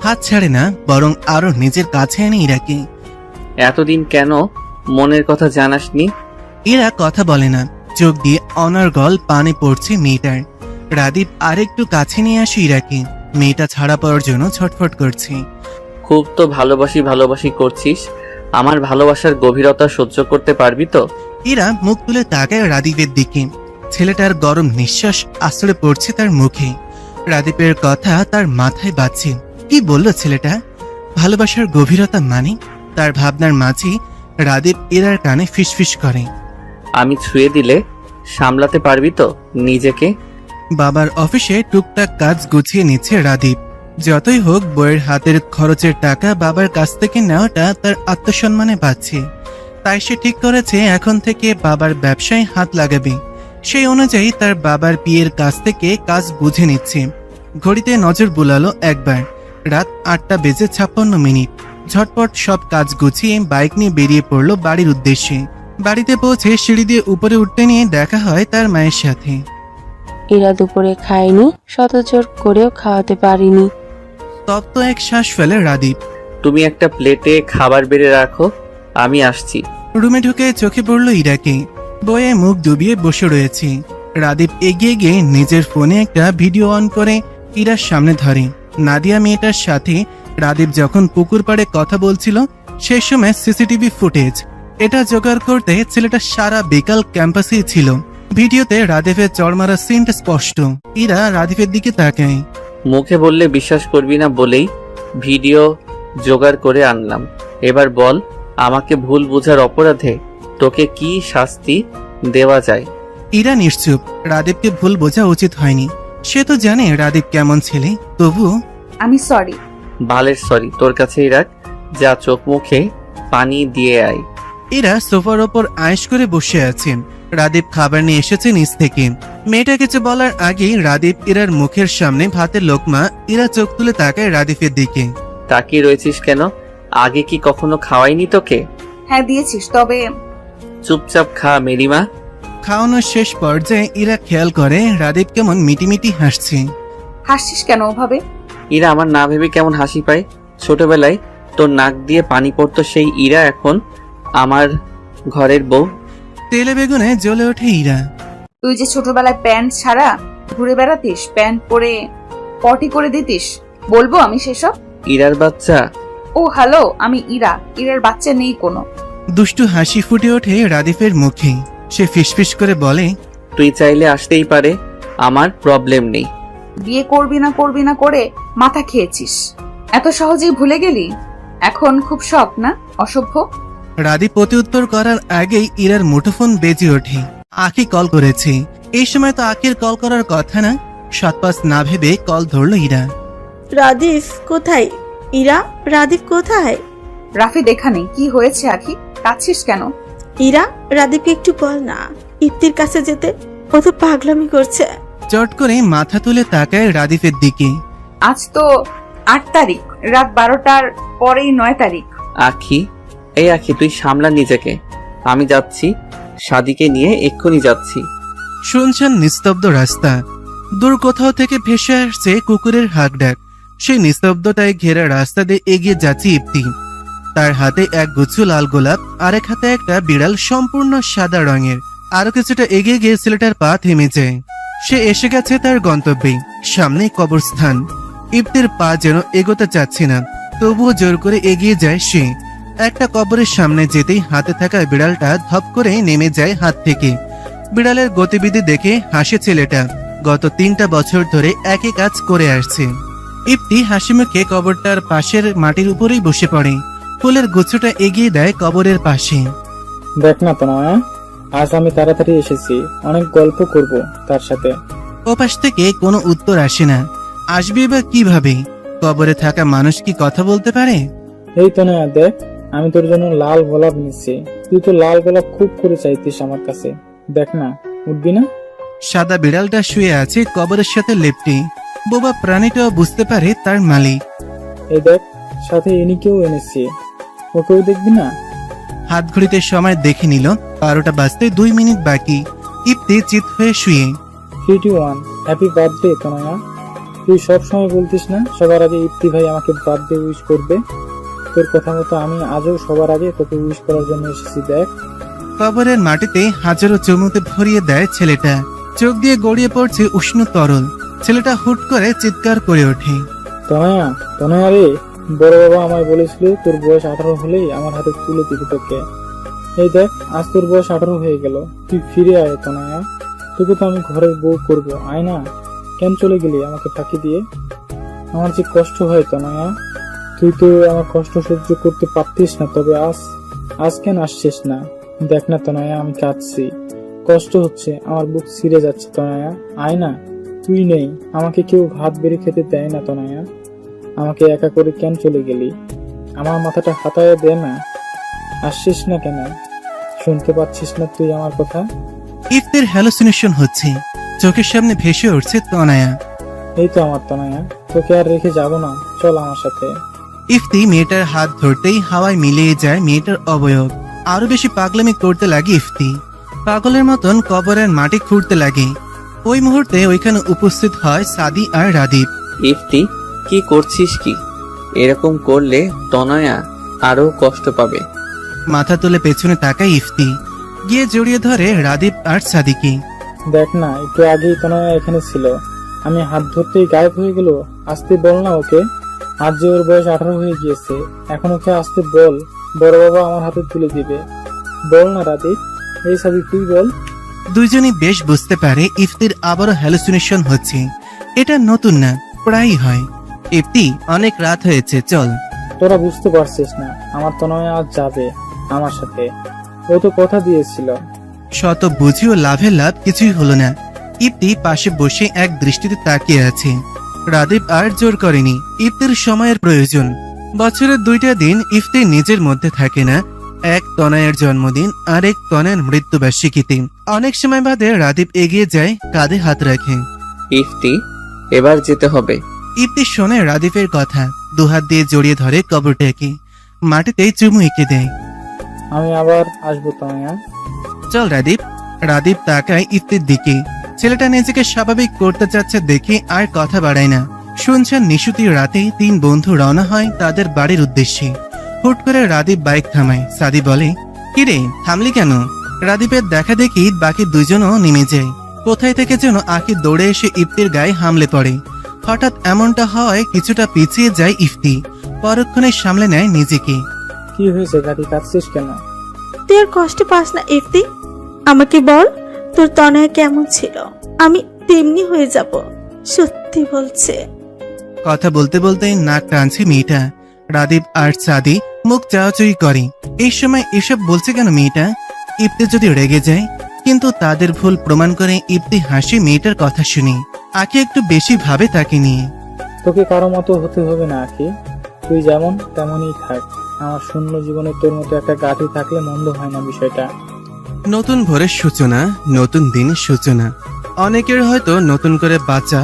হাত ছাড়ে না, বরং আরো নিজের কাছে আনে ইরাকে। এতদিন কেন মনের কথা জানাসনি? ইরা কথা বলে না, চোখ দিয়ে অনর্গল পানি পড়ছে মেয়েটার। রাদীপ আরেকটু কাছে নিয়ে আসে ইরাকে। মেয়েটা ছাড়া পাওয়ার জন্য ছটফট করছে। খুব তো ভালোবাসি করছিস, আমার ভালোবাসার গভীরতা সহ্য করতে পারবি তো? ইরা মুখ তুলে তাকায় রাদীপের দিকে। ছেলেটার গরম নিঃশ্বাস আশ্রয় পড়ছে তার মুখে। রাদীপের কথা তার মাথায় বাজছে। কি বলল ছেলেটা? ভালোবাসার গভীরতা মানে? তার ভাবনার মাঝে রাদীপ ইরার কানে ফিসফিস করে, আমি ছুঁয়ে দিলে সামলাতে পারবি তো নিজেকে? বাবার অফিসে টুকটাক কাজ গুছিয়ে নিচ্ছে রাদীপ। যতই হোক, বইয়ের হাতের খরচের টাকা বাবার কাছ থেকে নেওয়াটা তার আত্মসম্মানে পাচ্ছে। তাই সে ঠিক করেছে এখন থেকে বাবার ব্যবসায় হাত লাগাবে। সেই অনুযায়ী তার বাবার বিয়ের কাছ থেকে কাজ বুঝে নিচ্ছে। ঘড়িতে নজর বুলালো একবার। রাত 8:56। ঝটপট সব কাজ গুছিয়ে বাইক নিয়ে বেরিয়ে পড়লো বাড়ির উদ্দেশ্যে। বাড়িতে পৌঁছে সিঁড়ি দিয়ে উপরে উঠতে নিয়ে দেখা হয় তার মায়ের সাথে। ইরা দুপুরে খায়নি, শতজোর করেও খাওয়াতে পারিনি। তপ্ত এক শ্বাস ফেলে রাদীপ। তুমি একটা প্লেটে খাবার বেড়ে রাখো, আমি আসছি। রুমে ঢুকে চোখে পড়ল ইরাকে। বইয়ে মুখ ডুবিয়ে বসে রয়েছে। রাদীপ এগিয়ে গিয়ে নিজের ফোনে একটা ভিডিও অন করে ইরার সামনে ধরে। নাদিয়া মেয়েটার সাথে রাদীপ যখন পুকুর পাড়ে কথা বলছিল, সেই সময় সিসিটিভি ফুটেজ। এটা জোগাড় করতে ছেলেটা সারা বিকাল ক্যাম্পাসেই ছিল। ভিডিওতে রাদীপের চড়মারা সিনটা স্পষ্ট। ইরা রাদীপের দিকে তাকায়। মুখে বললে বিশ্বাস করবি না বলেই ভিডিও জোগাড় করে আনলাম। এবার বল, আমাকে ভুল বোঝার অপরাধে তোকে কি শাস্তি দেওয়া যায়? ইরা নিশ্চুপ। রাদীপকে ভুল বোঝা উচিত হয়নি। সে তো জানে রাদীপ কেমন ছেলে, তবুও। আমি সরি। বালের সরি তোর কাছেই রাখ, যা চোখ মুখে পানি দিয়ে আয়। ইরা সোফার ওপর আয়েশ করে বসে আছে। রাদীপ খাবার নিয়ে এসেছে নিচ থেকে। মেয়েটা কিছু বলার আগেই রাদীপ ইরার মুখের সামনে ভাতের লোকমা। ইরা চোখ তুলে তাকায় রাদীপের দিকে। তাকিয়ে রয়েছিস কেন? আগে কি কখনো খাওয়াইনি তোকে? হ্যাঁ দিয়েছিস, তবে চুপচাপ খা মেরিমা। খাওয়ানোর শেষ পর্যায়ে ইরা খেয়াল করে রাদীপ কেমন মিটিমিটি হাসছে। হাসছিস কেন ওভাবে? ইরা আমার না ভেবে কেমন হাসি পায়। ছোটবেলায় তোর নাক দিয়ে পানি পড়তো সেই ইরা এখন আমার ঘরের বউ। তেলে বেগুনে জ্বলে ওঠে ইরা। তুই যে ছোটবেলায় প্যান্ট ছাড়া ঘুরে বেড়াতিস, প্যান্ট পরে পটি করে দিতিস, বলবো আমি সেসব? ইরার বাচ্চা? ও হ্যালো, আমি ইরার বাচ্চা নেই কোনো। দুষ্টু হাসি ফুটে ওঠে রাদিফের মুখে। সে ফিসফিস করে বলে, তুই চাইলে আসতেই পারে, আমার প্রবলেম নেই। বিয়ে করবি না করে মাথা খেয়েছিস, এত সহজেই ভুলে গেলি? এখন খুব শখ না? অসভ্য। রাদীপ প্রত্যুত্তর করার আগেই ইরার মুঠোফোন বেজে ওঠে। আখি কল করেছে। এই সময় তো আখির কল করার কথা না। সৎপাস না ভেবে কল ধরল ইরা। রাদিফ কোথায়? ইরা, রাদিফ কোথায়? রাফি দেখা নেই। কি হয়েছে আখি, কাঁদছিস কেন? ইরা, রাদিফকে একটু বল না ইফতির কাছে যেতে, ও তো পাগলামি করছে। চট করে মাথা তুলে তাকায় রাদিফের দিকে। আজ তো 8 তারিখ, রাত 12টার পরেই 9 তারিখ। আখি, এই আখি তুই সামলা নিজেকে। আমি যাচ্ছি, সাদিকে নিয়ে এক্ষুনি যাচ্ছি। শুনছেন নিস্তব্ধ রাস্তা। দূর কোথাও থেকে ভেসে আসছে কুকুরের হাঁক ডাক। সেই নিস্তব্ধতায় ঘেরা রাস্তা দিয়ে এগিয়ে যাচ্ছে ইফতি। তার হাতে এক গুচ্ছ লাল গোলাপ, আরেক হাতে একটা বিড়াল সম্পূর্ণ সাদা রঙের। আরো কিছুটা এগিয়ে গিয়ে ছেলেটার পা থেমে যায়। সে এসে গেছে তার গন্তব্যে, সামনে কবরস্থান। ইফতির পা যেন এগোতে চাচ্ছে না, তবুও জোর করে এগিয়ে যায় সে। একটা কবরের সামনে যেতেই হাতে থাকা বিড়ালটা ধপ করে নেমে যায় হাত থেকে। বিড়ালের গতিবিধি দেখে হাসে ছেলেটা। গত 3টা বছর ধরে একই কাজ করে আসছে। ইফতি হাসি মুখে কবরটার পাশের মাটির উপরেই বসে পড়ে। ফুলের গুচ্ছটা এগিয়ে দেয় কবরের পাশে। দেখ না তনয়া, আজ আমি তাড়াতাড়ি এসেছি, অনেক গল্প করব তার সাথে। ওপাশ থেকে কোনো উত্তর আসে না। আসবে বা কিভাবে? কবরে থাকা মানুষ কি কথা বলতে পারে? এই তনয়া দেখ, আমি তোর জন্য লাল গোলাপ নিচ্ছি। তুই তো লাল গোলাপ খুব করে চাইতিস আমার কাছে। দেখ না, উঠবি না? সাদা বিড়ালটা শুয়ে আছে কবরের সাথে লেপটে। বোবা প্রাণীটাও বুঝতে পারে তার মালিক। এই দেখ, সাথে ইনিকেও এনেছি, ওকেও দেখবি না? হাত ঘড়িতে সময় দেখে নিল 12টা বাজতে 2 মিনিট বাকি। ইফতি চিত হয়ে শুয়ে। 3, 2, 1, হ্যাপি বার্থডে তনয়া। তুই সব সময় বলতিস না সবার আগে ইফতি ভাই আমাকে বার্থডে উইশ করবে। তোর কথা মতো আমি আজও সবার আগে তোকে উইশ করার জন্য এসেছি। দেখ, কবরের মাটিতে হাজারো চুমুতে ভরিয়ে দেয় ছেলেটা। চোখ দিয়ে গড়িয়ে পড়ছে উষ্ণ তরল। ছেলেটা হুট করে চিৎকার করে ওঠে। তনয়া, তনয়া রে, বড় বাবা আমায় বলেছিল তোর বয়স 18 হলেই আমার হাতে তুলে দিবি তোকে। এই দেখ, আজ তোর বয়স 18 হয়ে গেল। তুই ফিরে আয় তনয়া, তোকে তো আমি ঘরের বউ করব। আয় না, কেন চলে গেলি আমাকে ফাঁকি দিয়ে? আমার যে কষ্ট হয় তনয়া, তুই তো আমার কষ্ট সহ্য করতে পারতিস না, তবে আজ কেন আসছিস না? দেখ না তনয়া, আমি কাঁদছি, কষ্ট হচ্ছে, আমার বুক ছিঁড়ে যাচ্ছে তনয়া। আয় না, তুই নেই, আমাকে কেউ ভাত বেড়ে খেতে দেয় না তনয়া। আমাকে একা করে কেন চলে গেলি? আমার মাথাটা হাতায় দে না। আসছিস না কেন? শুনতে পাচ্ছিস না তুই আমার কথা? ইফতির হ্যালুসিনেশন হচ্ছে। চোখের সামনে ভেসে উঠছে তনয়া। এই তো আমার তনয়া, তোকে আর রেখে যাব না, চল আমার সাথে। ইফতি মেয়েটার হাত ধরতেই হাওয়ায় মিলিয়ে যায় মেয়েটার অবয়ব। আরো বেশি পাগলামি করতে লাগে ইফতি। পাগলের মতন কবরের মাটি খুঁড়তে লাগে। ওই মুহূর্তে ওইখানে উপস্থিত হয় সাদি আর রাদীপ। ইফতি, কি করছিস কি? এরকম করলে তনয়া আরো কষ্ট পাবে। মাথা তুলে পেছনে তাকায় ইফতি। গিয়ে জড়িয়ে ধরে রাদীপ আর সাদিকে। দেখ না, একটু আগেই তনয়া এখানে ছিল, আমি হাত ধরতেই গায়েব হয়ে গেল। আসতে বল না ওকে, আজ যে ওর বয়স 18 হয়ে গিয়েছে। এখন ওকে আসতে বল, বড় বাবা আমার হাতে তুলে দিবে। বল না রাদীপ, এই সাদি তুই বল। দুইজনই বেশ বুঝতে পারে ইফতির আবারও হ্যালুসিনেশন হচ্ছে। এটা নতুন না, প্রায়ই হয়। ইফতি, অনেক রাত হয়েছে, চল। তোরা বুঝতে পারছিস না, আমার তনয়া আজ যাবে আমার সাথে, ও তো কথা দিয়েছিল। শত বুঝিও লাভের লাভ কিছুই হলো না। ইফতি পাশে বসে এক দৃষ্টিতে তাকিয়ে আছে। রাদীপ আর জোর করেনি। ইফতির সময়ের প্রয়োজন। বছরের 2টা দিন ইফতি নিজের মধ্যে থাকে না। এক তনয়ের জন্মদিন আর এক তনয়ের মৃত্যুবার্ষিকীতে। অনেক সময় বাদে রাদীপ এগিয়ে যায়, কাঁধে হাত রাখে। ইফতি, এবার যেতে হবে। ইফতি শোনে রাদীপের কথা, দুহাত দিয়ে জড়িয়ে ধরে কবরটাকে। মাটিতে চুমু এঁকে দেয়। আমি আবার আসবো তনয়া। চল রাদীপ। রাদীপ তাকায় ইফতির দিকে। ছেলেটা নিজেকে স্বাভাবিক করতে চাচ্ছে দেখে আর কথা বাড়ায় না। শুনছেন নিশুতির রাতে 3 বন্ধু রওনা হয় তাদের বাড়ির উদ্দেশ্যে। হুট করে রাদীপ বাইক থামায়। সাদি বলে, কিরে থামলি কেন? রাদীপের দেখা দেখি বাকি 2জনও নেমে যায়। কোথায় থেকে যেন আঁকি দৌড়ে এসে ইফতির গায়ে হামলে পড়ে। হঠাৎ এমনটা হওয়ায় কিছুটা পিছিয়ে যায় ইফতি। পরক্ষণে সামলে নেয় নিজেকে। কি হয়েছে গাড়ি কাঁদছিস কেন? তুই আর কষ্ট পাস না ইফতি। আমাকে বল তোর তনয়া কেমন ছিল, আমি তেমনি হয়ে যাব, সত্যি বলছে। কথা বলতে বলতে নাক টানছে মেয়েটা। রাদীপ আর সাদি মুখ চাওয়াচুই করে। এই সময় এসব বলছে কেন মেয়েটা? ইফতি যদি রেগে যায়, কিন্তু তাদের ভুল প্রমাণ করে ইফতি হাসি মেয়েটার কথা শুনি। আঁকি একটু বেশি ভাবে তাকে নিয়ে। তোকে কারো মতো হতে হবে না আখি, তুই যেমন তেমনই থাক। আমার শূন্য জীবনে তোর মতো একটা গাঠি থাকলে মন্দ হয় না বিষয়টা। নতুন ভোরের সূচনা, নতুন দিনের সূচনা। অনেকের হয়তো নতুন করে বাঁচা,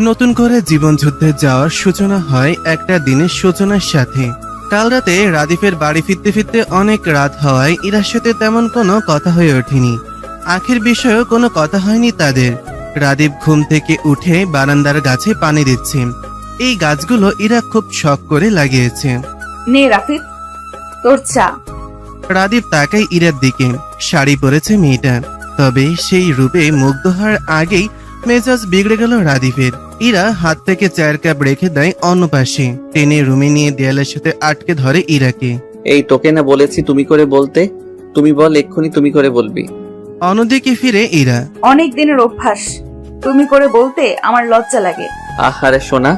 নতুন করে জীবন যুদ্ধে যাওয়ার সূচনা হয় একটা দিনের সূচনার সাথে। কাল রাতে রাদীপের বাড়ি ফিরতে ফিরতে অনেক রাত হওয়ায় ইরার সাথে তেমন কোনো কথা হয়ে ওঠেনি। আখের বিষয়েও কোনো কথা হয়নি তাদের। রাদীপ ঘুম থেকে উঠে বারান্দার গাছে পানি দিচ্ছে। এই গাছগুলো ইরা খুব শখ করে লাগিয়েছে। নে রাফিদ, তোর চা। রাদীপ তাকায় ইরার দিকে। শাড়ি পরেছে মেয়েটা, তবে সেই রূপে মুগ্ধ হওয়ার আগেই মেজাজ বিগড়ে গেল রাদীপের। ইরা হাত থেকে চায়ের কাপ রেখে দেয় অন্য পাশে। টেনে রুমে নিয়ে দেয়ালের সাথে আটকে ধরে ইরাকে। এই তোকে না বলেছি তুমি করে বলতে, তুমি বল এক্ষুনি তুমি করে বলবি। অন্যদিকে ফিরে ইরা। অনেক দিনের অভ্যাস, তুমি করে বলতে আমার লজ্জা লাগে। আহারে সোনা,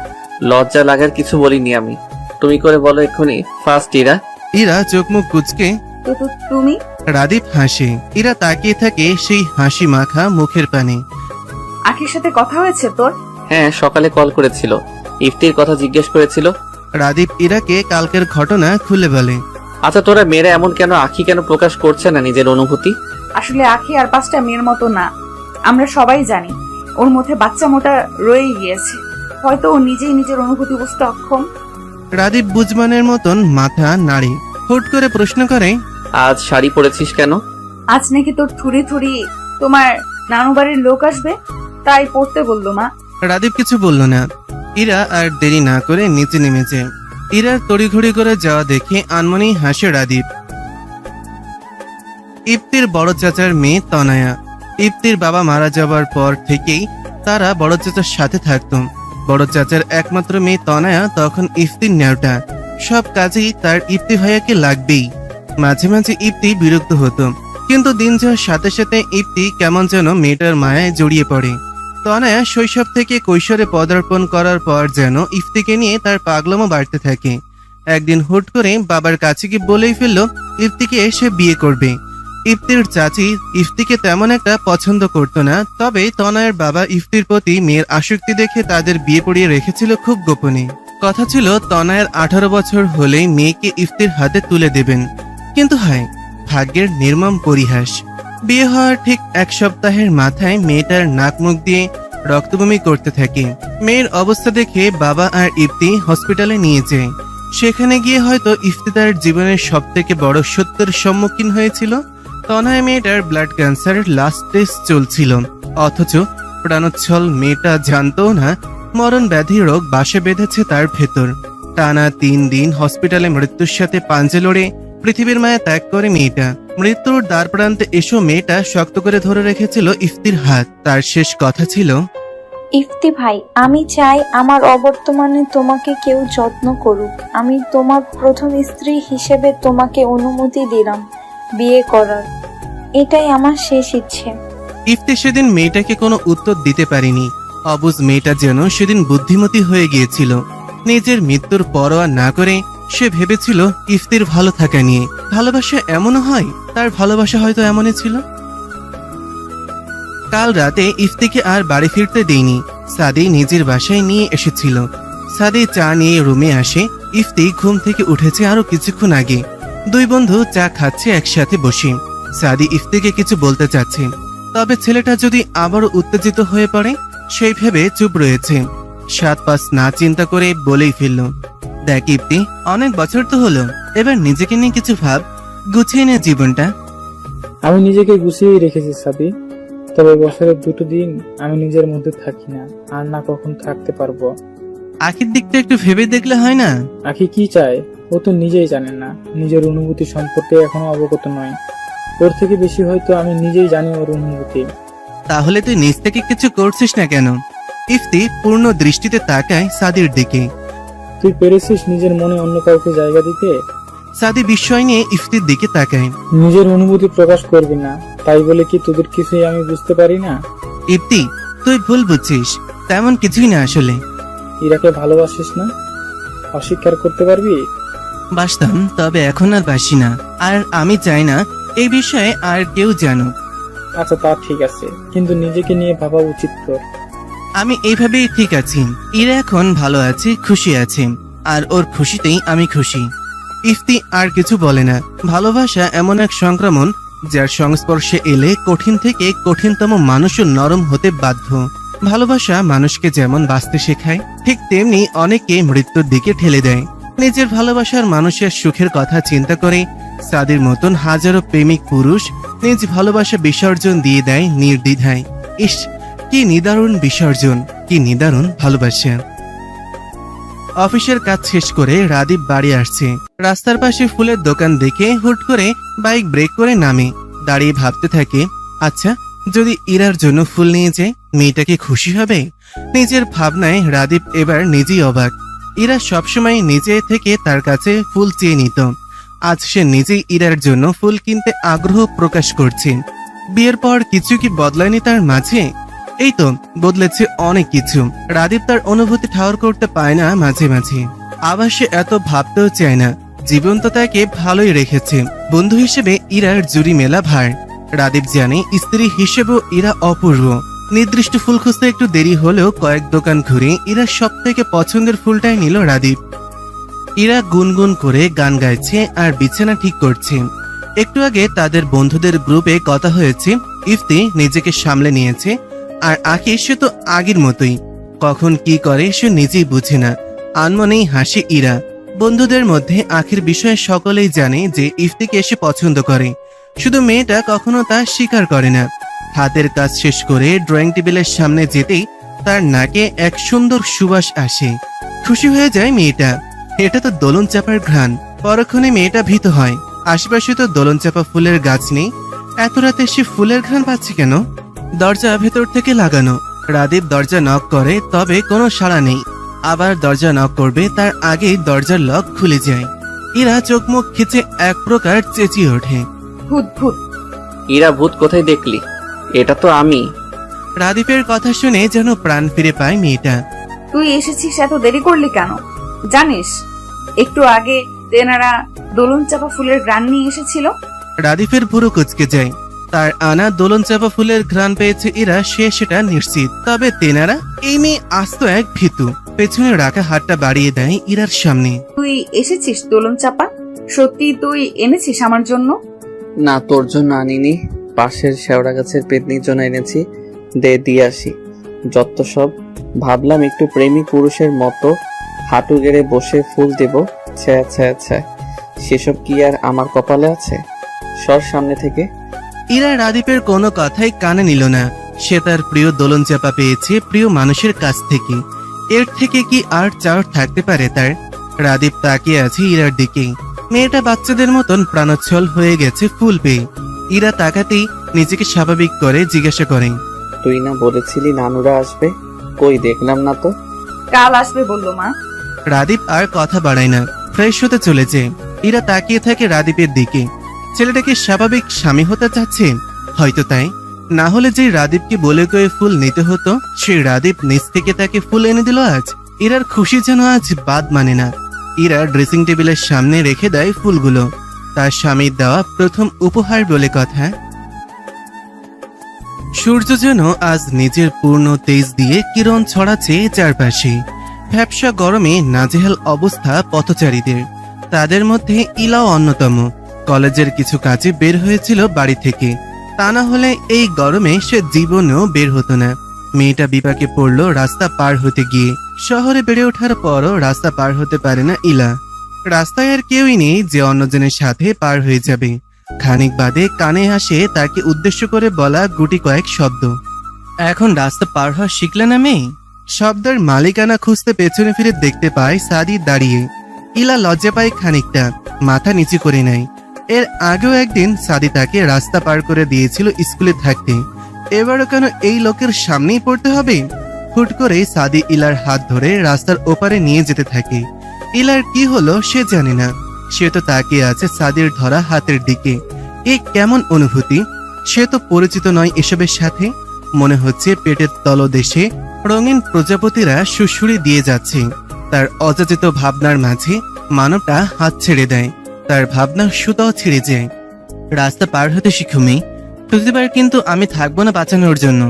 লজ্জা লাগার কিছু বলিনি আমি, তুমি করে বলো এক্ষুনি ফার্স্ট ইরা। ইরা চোখ মুখ কুচকে তো তুমি? রাদীপ হাসে। ইরা তাকিয়ে থাকে সেই হাসি মাখা মুখের পানে। আখির সাথে কথা হয়েছে তোর? হ্যাঁ, সকালে কল করেছিল, ইফতির কথা জিজ্ঞেস করেছিল। রাদীপ ইরাকে কালকের ঘটনা খুলে বলে। আচ্ছা তোরা মেয়েরা এমন কেন, আখি কেন প্রকাশ করছে না নিজের অনুভূতি? আসলে আখি আর 5টা মেয়ের মতো না, আমরা সবাই জানি। ওর মধ্যে বাচ্চা মোটা রয়ে গিয়েছে, হয়তো ও নিজেই নিজের অনুভূতি বুঝতে অক্ষম। রাদীপ বুঝমানের মতন মাথা নাড়ে। হুট করে প্রশ্ন করে, আজ শাড়ি পরেছিস কেন? আজ নাকি তোর থুরি থুরি তোমার নানু বাড়ির লোক আসবে, তাই পড়তে বললো মা। রাদীপ কিছু বলল না। ইরা আর দেরি না করে নিচে নেমেছে। ইরার তড়িঘড়ি করে যাওয়া দেখে আনমনেই হাসে রাদীপ। ইফতির বড় চাচার মেয়ে তনয়া। ইফতির বাবা মারা যাবার পর থেকেই তারা বড় চাচার সাথে থাকতো। বড় চাচার একমাত্র মেয়ে তনয়া তখন ইফতির নেওটা। সব কাজেই তার ইফতি ভাইয়াকে লাগবেই। মাঝে মাঝে ইফতি বিরক্ত হতো, কিন্তু দিন যাওয়ার সাথে সাথে ইফতি কেমন যেন মেয়েটার মায়ায় জড়িয়ে পড়ে। তনয়া শৈশব থেকে কৈশোরে পদার্পণ করার পর যেন ইফতিকে নিয়ে তার পাগলামো বাড়তে থাকে। একদিন হুট করে বাবার কাছে গিয়ে বলেই ফেলল ইফতিকে এসে বিয়ে করবে। ইফতির চাচি ইফতিকে তেমন একটা পছন্দ করতো না, তবে তনয়ের বাবা ইফতির প্রতি মেয়ের আসক্তি দেখে তাদের বিয়ে পড়িয়ে রেখেছিল খুব গোপনে। কথা ছিল তনয়ের 18 বছর হলেই মেয়েকে ইফতির হাতে তুলে দেবেন। কিন্তু হয় ভাগ্যের নির্মম পরিহাস, বিয়ে হওয়ার ঠিক 1 সপ্তাহের মাথায় মেয়েটার নাক মুখ দিয়ে রক্তবমি করতে থাকে। মেয়ের অবস্থা দেখে বাবা আর ইফতি হসপিটালে নিয়ে যায়। সেখানে গিয়ে হয়তো ইফতি তার জীবনের সব থেকে বড় সত্যের সম্মুখীন হয়েছিল। তনয় মেয়েটার ব্লাড ক্যান্সার লাস্ট স্টেজ চলছিল, অথচ প্রাণোচ্ছল মেয়েটা জানতো না মরণ ব্যাধি রোগ বাসে বেঁধেছে তার ভেতর। টানা 3 দিন হসপিটালে মৃত্যুর সাথে পাঞ্জে লড়ে পৃথিবীর মায়া ত্যাগ করে মেয়েটা। মৃত্যুর দ্বার প্রান্তে এসো মেয়েটা শক্ত করে ধরে রেখেছিল ইফতির হাত। তার শেষ কথা ছিল, ইফতি ভাই, আমি চাই আমার অবর্তমানে তোমাকে কেউ যত্ন করুক। আমি তোমার প্রথম স্ত্রী হিসেবে তোমাকে অনুমতি দিলাম বিয়ে করার। এটাই আমার শেষ ইচ্ছে। ইফতি সেদিন মেয়েটাকে কোনো উত্তর দিতে পারেনি। অবুঝ মেয়েটা যেন সেদিন বুদ্ধিমতী হয়ে গিয়েছিল। নিজের মৃত্যুর পরোয়া না করে সে ভেবেছিল ইফতির ভালো থাকা নিয়ে। ভালোবাসা এমনও হয়, তার ভালোবাসা হয়তো এমনই ছিল। কাল রাতে ইফতিকে আর বাড়ি ফিরতে দেয়নি, সাদি নিজের বাসায় নিয়ে এসেছিল। সাদি চা নিয়ে রুমে আসে। ইফতি ঘুম থেকে উঠেছে আরো কিছুক্ষণ আগে। 2 বন্ধু চা খাচ্ছে একসাথে বসে। সাদি ইফতিকে কিছু বলতে চাচ্ছে, তবে ছেলেটা যদি আবারও উত্তেজিত হয়ে পড়ে সেই ভেবে চুপ রয়েছে। 7-5 না চিন্তা করে বলেই ফেলল, দেখ ইফতি, অনেক বছর তো হলো, এবার নিজেকে নিয়ে কিছু ভাব, গুছিয়ে নে জীবনটা। আমি নিজেকে গুছিয়েই রেখেছি সাদি, তবে বছরের 2টো দিন আমি নিজের মধ্যে থাকি না, আর না কখন থাকতে পারবো। আখির দিকটা একটু ভেবে দেখলে হয় না? আখি কি চায় ও তো নিজেই জানে না, নিজের অনুভূতি সম্পর্কে এখনো অবগত নয়। ওর থেকে বেশি হয়তো আমি নিজেই জানি ওর অনুভূতি। তাহলে তুই নিজ থেকে কিছু করছিস না কেন? ইফতি পূর্ণ দৃষ্টিতে তাকায় সাদির দিকে। তুই পেরেছিস নিজের মনে অন্য কাউকে জায়গা দিতে? সাদি বিস্ময় নিয়ে ইফতির দিকে তাকায়। নিজের অনুভূতি প্রকাশ করবি না, তাই বলে কি তোদের কিছুই আমি বুঝতে পারি না? ইফতি, তুই ভুল বুঝছিস, তেমন কিছুই না আসলে। ইরাকে ভালোবাসিস না? অস্বীকার করতে পারবি? বাসতাম, তবে এখন আর বাসি না। আর আমি চাই না এই বিষয়ে আর কেউ জানুক। আচ্ছা, তা ঠিক আছে, কিন্তু নিজেকে নিয়ে ভাবা উচিত তোর। আমি এইভাবেই ঠিক আছি। ইরা এখন ভালো আছে, খুশি আছে, আর ওর খুশিতেই আমি খুশি। ইফতি আর কিছু বলে না। ভালোবাসা এমন এক সংক্রমণ যার সংস্পর্শে এলে কঠিন থেকে কঠিনতম মানুষও নরম হতে বাধ্য। ভালোবাসা মানুষকে যেমন বাঁচতে শেখায়, ঠিক তেমনি অনেকে মৃত্যুর দিকে ঠেলে দেয়। নিজের ভালোবাসার মানুষের সুখের কথা চিন্তা করে সাদির মতন হাজারো প্রেমিক পুরুষ নিজ ভালোবাসা বিসর্জন দিয়ে দেয় নির্দ্বিধায়। ইস, কি নিদারুণ বিসর্জন, কি নিদারুণ ভালোবাসা। অফিসের কাজ শেষ করে রাদীপ বাড়ি আসছে। রাস্তার পাশে ফুলের দোকান দেখে হুট করে বাইক ব্রেক করে নামে। দাঁড়িয়ে ভাবতে থাকে, আচ্ছা, যদি ইরার জন্য ফুল নিয়ে যায়, মেয়েটা কি খুশি হবে? নিজের ভাবনায় রাদীপ এবার নিজেই অবাক। ইরা সবসময় নিজে থেকে তার কাছে ফুল চেয়ে নিত। আজ সে নিজেই ইরার জন্য ফুল কিনতে আগ্রহ প্রকাশ করছে। বিয়ের পর কিছু কি বদলায়নি তার মাঝে? এই তো বদলেছে অনেক কিছু। রাদীপ তার অনুভূতি ঠাওর করতে পায় না মাঝে মাঝে। আবার সে এত ভাবতেও চায় না। জীবন তো তাকে ভালোই রেখেছে। বন্ধু হিসেবে ইরার জুড়ি মেলা ভার। রাদীপ জানে স্ত্রী হিসেবেও ইরা অপূর্ব। নির্দিষ্ট ফুল খুঁজতে একটু দেরি হলেও কয়েক দোকান ঘুরে ইরার সব থেকে পছন্দের ফুলটাই নিল রাদীপ। ইরা গুনগুন করে গান গাইছে আর বিছানা ঠিক করছে। একটু আগে তাদের বন্ধুদের গ্রুপে কথা হয়েছে। ইফতি নিজেকে সামলে নিয়েছে, আর আখি সে তো আগের মতোই। কখন কি করে সে নিজেই বুঝে না। আনমনেই হাসে ইরা। বন্ধুদের মধ্যে আখির বিষয়ে সকলেই জানে যে ইফতিকে এসে পছন্দ করে, শুধু মেয়েটা কখনো তা স্বীকার করে না। হাতের কাজ শেষ করে ড্রয়িং টেবিলের সামনে যেতেই তার নাকে এক সুন্দর সুবাস আসে। খুশি হয়ে যায় মেয়েটা। এটা তো দোলন চাপার ঘ্রাণ। পরক্ষণে মেয়েটা ভীত হয়। আশেপাশে তো দোলন চাপা ফুলের গাছ নেই। এত রাতে সে ফুলের ঘ্রাণ পাচ্ছে কেন? দরজা ভেতর থেকে লাগানো। রাদীপ দরজা নক করে, তবে কোনো সাড়া নেই। আবার দরজা নক করবে, তার আগেই দরজার লক খুলে যায়। ইরা চোখ মুখ খিচে এক প্রকার চেঁচিয়ে ওঠে, ভূত ভূত। ইরা, ভূত কোথায় দেখলি? এটা তো আমি। রাদীপের কথা শুনে যেন প্রাণ ফিরে পায় মেয়েটা। তুই এসেছিস, এত দেরি করলি কেন? জানিস একটু আগে তেনারা দোলন চাপা ফুলের গ্রান নিয়ে এসেছিল। রাদীপের ভুরু কুচকে যায়। তার আনা দোলন চাপা ফুলের ঘ্রাণ পেয়েছে ইরা, সে সেটা নিশ্চিত। তবে তেনারা? এই মেয়ে আস্ত এক ভীতু। পেছনে রাখা হাতটা বাড়িয়ে দেয় ইরার সামনে। তুই এসেছিস দোলন চাপা? সত্যি তুই এনেছিস আমার জন্য? না, তোর জন্য আনিনি, পাশের শেওড়া গাছের পেতনির জন্য এনেছি। দিয়ে আসি। যত সব। ভাবলাম একটু প্রেমিক পুরুষের মতো হাঁটু গেড়ে বসে ফুল দেব। ছ্যা ছ্যা ছ্যা, সেসব কি আর আমার কপালে আছে? সর সামনে থেকে। ইরা রাদীপের কোনো কথাই কানে নিল না। সে তার প্রিয় দোলন চাপা পেয়েছে প্রিয় মানুষের কাছ থেকে। এর থেকে কি আর চাওয়ার থাকতে পারে তার? রাদীপ তাকিয়ে আছে ইরার দিকে। মেয়েটা বাচ্চাদের মতন প্রাণোচ্ছল হয়ে গেছে ফুল পেয়ে। ইরা তাকাতেই নিজেকে স্বাভাবিক করে জিজ্ঞাসা করে, তুই না বলেছিলি নানুরা আসবে? কই দেখলাম না তো। কাল আসবে বললো মা। রাদীপ আর কথা বাড়ায় না, ফ্রেশ হতে চলেছে। ইরা তাকিয়ে থাকে রাদীপের দিকে। ছেলেটাকে স্বাভাবিক স্বামী হতে চাচ্ছে হয়তো, তাই না হলে যে রাদীপকে বলে কয়ে ফুল নিতে হতো, সেই রাদীপ নিজ থেকে তাকে ফুল এনে দিল আজ। ইরার খুশি যেন আজ বাদ মানে না। ইরা ড্রেসিং টেবিলের সামনে রেখে দেয় ফুলগুলো। তার স্বামীর দেওয়া প্রথম উপহার বলে কথা। সূর্য যেন আজ নিজের পূর্ণ তেজ দিয়ে কিরণ ছড়াচ্ছে চারপাশে। ভ্যাপসা গরমে নাজেহাল অবস্থা পথচারীদের। তাদের মধ্যে ইলাও অন্যতম। কলেজের কিছু কাজে বের হয়েছিল বাড়ি থেকে, তা না হলে এই গরমে সে জীবনেও বের হতো না। মেয়েটা বিপাকে পড়ল রাস্তা পার হতে গিয়ে। শহরে বেড়ে ওঠার পরও রাস্তা পার হতে পারে না ইলা। রাস্তায় আর কেউই নেই যে অন্যজনের সাথে পার হয়ে যাবে। খানিক বাদে কানে আসে তাকে উদ্দেশ্য করে বলা গুটি কয়েক শব্দ। এখন রাস্তা পার হওয়া শিখলে না মেয়ে? শব্দের মালিকানা খুঁজতে পেছনে ফিরে দেখতে পায় সাদি দাঁড়িয়ে। ইলা লজ্জা পায় খানিকটা, মাথা নিচু করে নেয়। এর আগেও একদিন সাদি তাকে রাস্তা পার করে দিয়েছিল স্কুলে থাকতে। এবারও কেন এই লোকের সামনেই পড়তে হবে? হুট করে সাদি ইলার হাত ধরে রাস্তার ওপারে নিয়ে যেতে থাকে। ইলার কি হলো সে জানে না, সে তো তাকিয়ে আছে সাদির ধরা হাতের দিকে। এ কেমন অনুভূতি? সে তো পরিচিত নয় এসবের সাথে। মনে হচ্ছে পেটের তলদেশে রঙিন প্রজাপতিরা সুড়সুড়ি দিয়ে যাচ্ছে। তার অযাচিত ভাবনার মাঝে মানবটা হাত ছেড়ে দেয়, তার ভাবনা সুতাও ছেড়ে যায়। রাস্তা পার হতে শিখো মেয়ে, প্রতিবার কিন্তু আমি থাকবো না বাঁচানোর জন্য।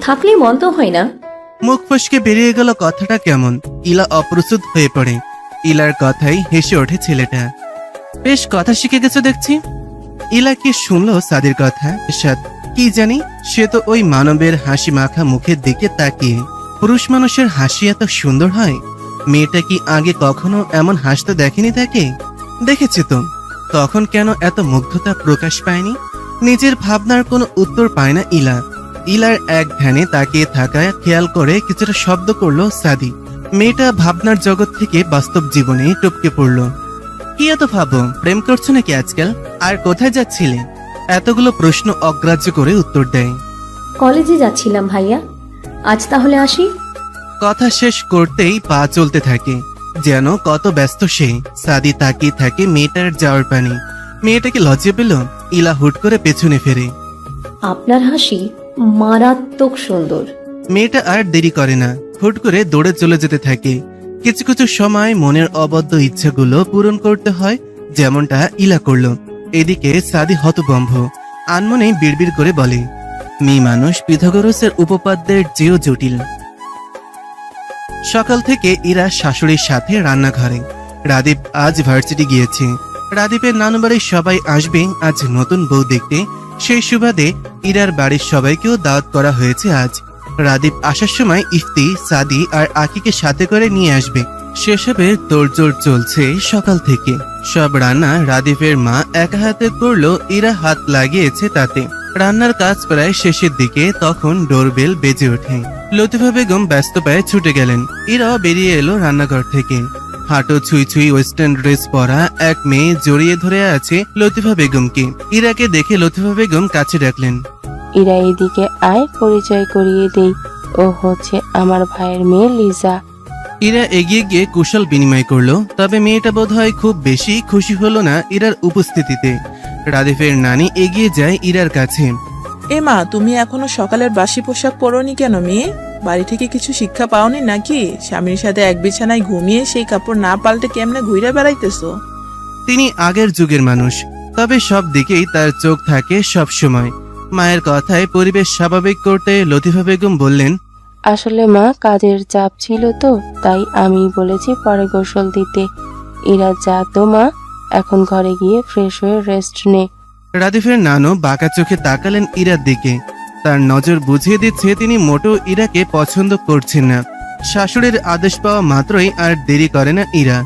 থাকলে মন্দ হয় না। মুখ ফসকে বেরিয়ে গেল কথাটা কেমন। ইলা অপ্রস্তুত হয়ে পড়ে। ইলার কথাই হেসে ওঠে ছেলেটা। বেশ কথা শিখে গেছো দেখছি। ইলা কি শুনলো সাদির কথা? সাদ কি জানি, সে তো ওই মানবের হাসি মাখা মুখের দিকে তাকিয়ে। পুরুষ মানুষের হাসি এত সুন্দর হয়? মেয়েটা কি আগে কখনো এমন হাসতে দেখেনি তাকে? দেখেছে তো, তখন কেন এত মুগ্ধতা প্রকাশ পায়নি? নিজের ভাবনার কোনো উত্তর পায় না ইলা। ইলার এক ধ্যানে তাকিয়ে থাকায় খেয়াল করে কিছুটা শব্দ করলো সাদি। মেয়েটা ভাবনার জগৎ থেকে বাস্তব জীবনে টপকে পড়ল। কি এত ভাবো? প্রেম করছো নাকি আজকাল? আর কোথায় যাচ্ছিলে? এতগুলো প্রশ্ন অগ্রাহ্য করে উত্তর দেয়। কলেজে যাচ্ছিলাম ভাইয়া, আজ তাহলে আসি। কথা শেষ করতেই পা চলতে থাকে, যেন কত ব্যস্ত সে। সাদি তাকিয়ে থাকে মেয়েটার যাওয়ার পানে। মেয়েটা কি লজ্জা পেল? ইলা হুট করে পেছনে ফেরে। আপনার হাসি মারাত্মক সুন্দর। মেয়েটা আর দেরি করে না, হুট করে দৌড়ে চলে যেতে থাকে। কিছু কিছু সময় মনের অবদ্ধ ইচ্ছাগুলো পূরণ করতে হয়, যেমনটা ইলা করলো। এদিকে সাদি হতভম্ব, আনমনে বিড়বিড় করে বলে, মেয়ে মানুষ পিথাগোরাসের উপপাদ্যের চেয়েও জটিল। সকাল থেকে ইরা শাশুড়ির সাথে রান্নাঘরে। রাদীপ আজ ভার্সিটি গিয়েছে। রাদীপের নানু বাড়ির সবাই আসবে আজ নতুন বউ দেখতে। সেই সুবাদে ইরার বাড়ির সবাইকেও দাওয়াত করা হয়েছে আজ। রাদীপ আসার সময় ইফতি, সাদি আর আকিকে সাথে করে নিয়ে আসবে। সেসবে তোড়জোড় চলছে সকাল থেকে। সব রান্না রাদীপের মা একা হাতে করলো, ইরা হাত লাগিয়েছে তাতে। রান্নার কাজ প্রায় শেষের দিকে, তখন ডোরবেল বেজে ওঠে। লতিফা বেগম ব্যস্ত পায়ে ছুটে গেলেন। ইরাও বেরিয়ে এলো রান্নাঘর থেকে। হাঁটো ছুঁই ছুঁই ওয়েস্টার্ন ড্রেস পরা এক মেয়ে জড়িয়ে ধরে আছে লতিফা বেগমকে। ইরাকে দেখে লতিফা বেগম কাছে ডাকলেন। ইরা এদিকে আয়, পরিচয় করিয়ে দেই, ও হচ্ছে আমার ভাইয়ের মেয়ে লিজা। ইরা এগিয়ে গিয়ে কুশল বিনিময় করলো, তবে মেয়েটা বোধহয় খুব বেশি খুশি হলো না ইরার উপস্থিতিতে। রাদীপের নানি এগিয়ে যায় ইরার কাছে। মা, তুমি এখনো সকালের বাসি পোশাক পরোনি কেন মেয়ে? বাড়ি থেকে কিছু শিক্ষা পাওনি নাকি? স্বামীর সাথে এক বিছানায় ঘুমিয়ে সেই কাপড় না পাল্টে কেমনে ঘুরে বেড়াইতেছো? তিনি আগের যুগের মানুষ, তবে সব দিকেই তার চোখ থাকে সব সময়। মায়ের কথায় পরিবেশ স্বাভাবিক করতে লতিফা বেগম বললেন, আসলে মা, কাজের চাপ ছিল তো, তাই আমি বলেছি পরে গোসল দিতে। ইরা যা তো মা, এখন ঘরে গিয়ে ফ্রেশ হয়ে রেস্ট নে। রাদীপের নানু বাঁকা চোখে তাকালেন ইরার দিকে। তার নজর বুঝিয়ে দিচ্ছে তিনি মোটেও ইরাকে পছন্দ করছেন না। শাশুড়ির আদেশ পাওয়া মাত্রই আর দেরি করে না ইরা।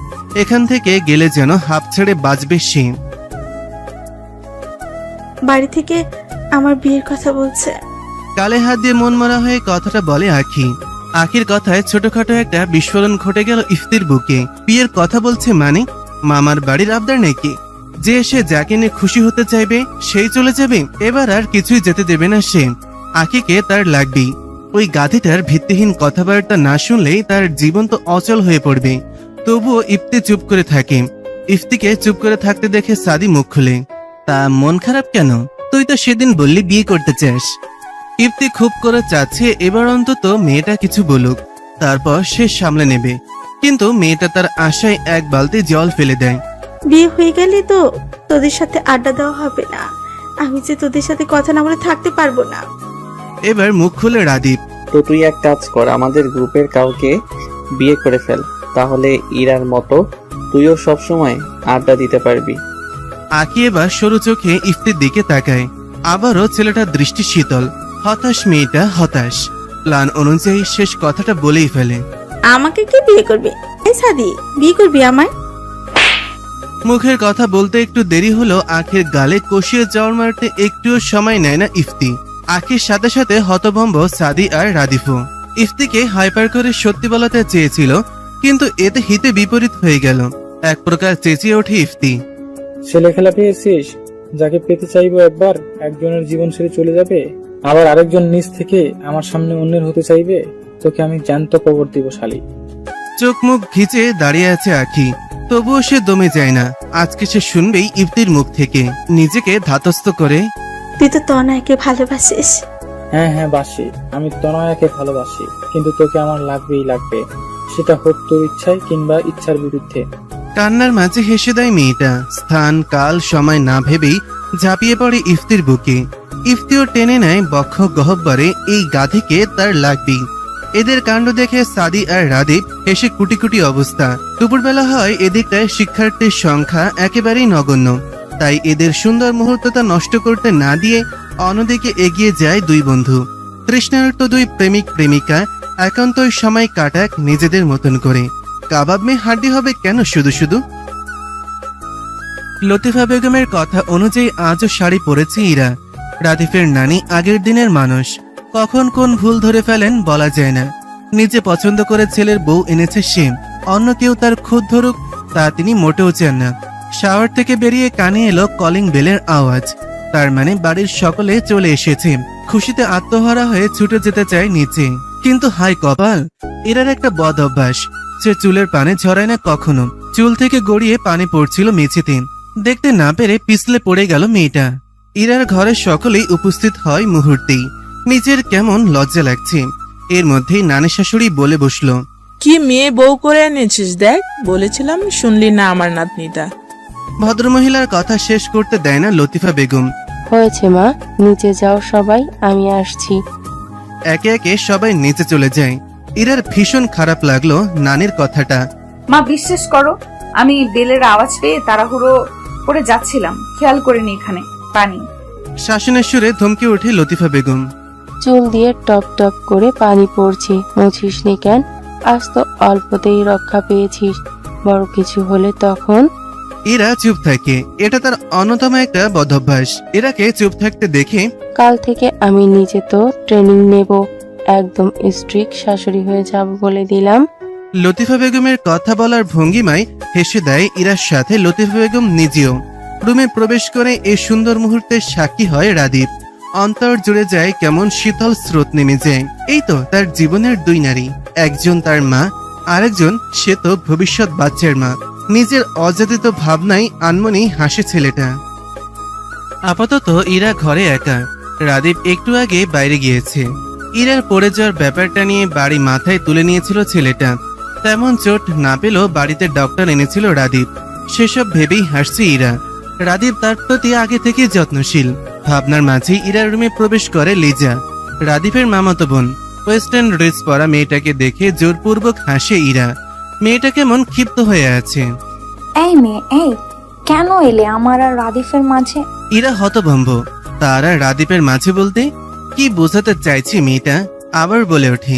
এখান থেকে গেলে যেন হাঁপ ছেড়ে বাঁচবে সে। বাড়ি থেকে আমার বিয়ের কথা বলছে। কালে হাত দিয়ে মন মরা হয়ে কথাটা বলে আখি। আখির কথায় ছোটখাটো একটা বিস্ফোরণ ঘটে গেল ইফতির বুকে। বিয়ের কথা বলছে মানে? মামার বাড়ির আবদার নাকি? যে সে যাকে নিয়ে খুশি হতে চাইবে সেই চলে যাবে? এবার আর কিছুই যেতে দেবে না সে। আখিকে তার লাগবেই। ওই গাধিটার ভিত্তিহীন কথাবার্তা না শুনলেই তার জীবন তো অচল হয়ে পড়বে। তবুও ইফতি চুপ করে থাকে। ইফতিকে চুপ করে থাকতে দেখে সাদি মুখ খুলে, তা মন খারাপ কেন? তুই তো সেদিন বললি বিয়ে করতে চাস। ইফতি খুব করে চাচ্ছে এবার অন্তত মেয়েটা কিছু বলুক, তারপর সে সামলে নেবে। কিন্তু মেয়েটা তার আশায় এক বালতি জল ফেলে দেয়। বিয়ে হয়ে গেলে তো তোদের সাথে আড্ডা দেওয়া হবে না। আমি যে তোদের সাথে কথা না বলে থাকতে পারবো না। এবার মুখ খুলে রাদীপ, তো তুই এক কাজ কর, আমাদের গ্রুপের কাউকে বিয়ে করে ফেল, তাহলে ইরার মতো তুইও সব সময় আড্ডা দিতে পারবি। আঁকি এবার সরু চোখে ইফতির দিকে তাকায়। আবারও ছেলেটার দৃষ্টি শীতল। হতাশ মেয়েটা, হতাশ। প্ল্যান অনুযায়ী শেষ কথাটা বলেই ফেলে, আমাকে কি বিয়ে করবে? এই সাদি, বিয়ে করবি আমায়? মুখের কথা বলতে একটু দেরি হলো, আঁখের গালে কষিয়ে চড় মারতে একটুও সময় নেয় না ইফতি। আঁখির সাথে সাথে হতভম্ব সাদি আর রাদিফও। ইফতিকে হাইপার করে সত্যি বলাতে চেয়েছিল, কিন্তু এতে হিতে বিপরীত হয়ে গেল। এক প্রকার চেঁচিয়ে ওঠে ইফতি, ছেলে খেলা পেয়েছিস? যাকে পেতে চাইবো একবার, একজনের জীবন ছেড়ে চলে যাবে? আবার আরেকজন নিজ থেকে আমার সামনে অন্যের হতে চাইবে, তোকে আমি জ্যান্ত কবর দিব শালি। চোখ মুখ ভিজে দাঁড়িয়ে আছে আখি, তবুও সে দমে যায় না। আজকে সে শুনবেই ইফতির মুখ থেকে। নিজেকে ধাতস্থ করে তুই তো তনয়কে ভালোবাসিস। হ্যাঁ হ্যাঁ বাসি, আমি তনয়াকে ভালোবাসি, কিন্তু তোকে আমার লাগবেই লাগবে, সেটা হোক তোর ইচ্ছায় কিংবা ইচ্ছার বিরুদ্ধে। কান্নার মাঝে হেসে দেয় মেয়েটা। স্থান কাল সময় না ভেবেই ঝাঁপিয়ে পড়ে ইফতির বুকে। ইফতিও টেনে নেয় বক্ষ গহব্বরে, এই গাধিকে তার লাগবেই। এদের কাণ্ড দেখে সাদি আর রাদীপ হেসে কুটি কুটি অবস্থা। দুপুরবেলা হয়, এদিকটায় শিক্ষার্থীর সংখ্যা একেবারেই নগণ্য, তাই এদের সুন্দর মুহূর্তটা নষ্ট করতে না দিয়ে অন্যদিকে এগিয়ে যায় দুই বন্ধু। তৃষ্ণার্ত দুই প্রেমিক প্রেমিকা একান্তই সময় কাটাক নিজেদের মতন করে। কাবাব মে হাড্ডি হবে কেন শুধু শুধু। লতিফা বেগমের কথা অনুযায়ী আজও শাড়ি পরেছে ইরা। রাদিফের নানি আগের দিনের মানুষ, কখন কোন ভুল ধরে ফেলেন বলা যায় না। নিজে পছন্দ করে ছেলের বউ এনেছে সে, অন্য কেউ তার খুদ ধরুক তা তিনি মোটেও চান না। শাওয়ার থেকে বেরিয়ে কানে এলো কলিং বেলের আওয়াজ, তার মানে বাড়ির সকলে চলে এসেছে। খুশিতে আত্মহারা হয়ে ছুটে যেতে চায় নিচে, কিন্তু হাই কপাল, এরার একটা বদ অভ্যাস, সে চুলের পানে ঝরায় না কখনো। চুল থেকে গড়িয়ে পানি পড়ছিল মেঝেতে, দেখতে না পেরে পিছলে পড়ে গেল মেয়েটা। ইরার ঘরের সকলেই উপস্থিত হয় মুহূর্তেই। নিজের কেমন লজ্জা লাগছে। এর মধ্যেই নানি শাশুড়ি বলে বসলো, কি মেয়ে বউ করে এনেছিস দেখ, বলেছিলাম শুনলি না আমার নাতনিটা। ভদ্রমহিলার কথা শেষ করতে দেয় না লতিফা বেগম। হয়েছে মা, নিচে যাও সবাই, আমি আসছি। একে একে সবাই নিচে চলে যায়। ইরার ভীষণ খারাপ লাগলো নানির কথাটা। মা বিশ্বাস করো, আমি বেলের আওয়াজ পেয়ে তাড়াহুড়ো করে যাচ্ছিলাম, খেয়াল করিনি এখানে পানি। শাসনের সুরে ধমকে ওঠে লতিফা বেগম। চুল দিয়ে টপ টপ করে পানি পড়ছে, মুছিস নি কেন? আজ তো অল্পতেই রক্ষা পেয়েছিস, বড় কিছু হলে তখন। ইরা চুপ থাকে, এটা তার অন্যতম একটা বদভ্যাস। ইরাকে চুপ থাকতে দেখে কাল থেকে আমি নিজে তো ট্রেনিং নেব, একদম স্ট্রিক্ট শাশুড়ি হয়ে যাব বলে দিলাম। লতিফা বেগমের কথা বলার ভঙ্গিমায় হেসে দেয় ইরার সাথে লতিফা বেগম নিজেও। রুমে প্রবেশ করে এই সুন্দর মুহূর্তের সাক্ষী হয় রাদীপ। অন্তর জুড়ে যায় কেমন শীতল স্রোত নেমে যায়। এই তো তার জীবনের দুই নারী, একজন তার মা, আরেকজন সে তো ভবিষ্যৎ বাচ্চার মা। নিজের অযাচিত ভাবনায় আনমনেই হাসে ছেলেটা। আপাতত ইরা ঘরে একা। রাদীপ একটু আগে বাইরে গিয়েছে। ইরার পড়ে যাওয়ার ব্যাপারটা নিয়ে বাড়ি মাথায় তুলে নিয়েছিল ছেলেটা। তেমন চোট না পেলেও বাড়িতে ডক্টর এনেছিল রাদীপ। সেসব ভেবেই হাসছে ইরা। রাদীপ তার প্রতি আগে থেকে যত্নশীল। ভাবনার মাঝে ইরার রুমে প্রবেশ করে লিজা, রাদীপের মামাতো বোন। ওয়েস্টার্ন ড্রেস পরা মেয়েটাকে দেখে জোরপূর্বক হাসে ইরা। মেয়েটা কেমন ক্ষিপ্ত হয়ে আছে। এই মেয়ে, এই কেন এলে আমার আর রাদিফের মাঝে? ইরা হতভম্ব। তার আর রাদীপের মাঝে বলতে কি বোঝাতে চাইছে মেয়েটা, আবার বলে ওঠে,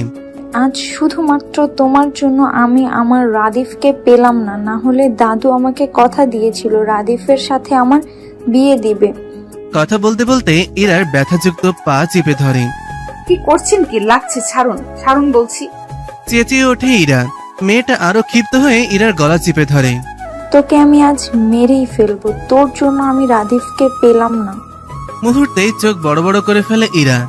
আজ শুধুমাত্র তোমার জন্য আমি আমার রাদিফকে পেলাম না, না হলে দাদু আমাকে কথা দিয়েছিল রাদিফের সাথে আমার বিয়ে দিবে। কথা বলতে বলতে ইরার ব্যথাযুক্ত পা চেপে ধরে। কি করছেন কি? লাগছে, ছাড়ুন ছাড়ুন বলছি। চেঁচিয়ে ওঠে ইরা। মেয়েটা আরো ক্ষিপ্ত হয়ে ইরার গলা চেপে ধরে। তোকে আমি আজ মেরেই ফেলবো, তোর জন্য আমি রাদিফকে পেলাম না। মুহূর্তেই চোখ বড় বড় করে ফেলে ইরা।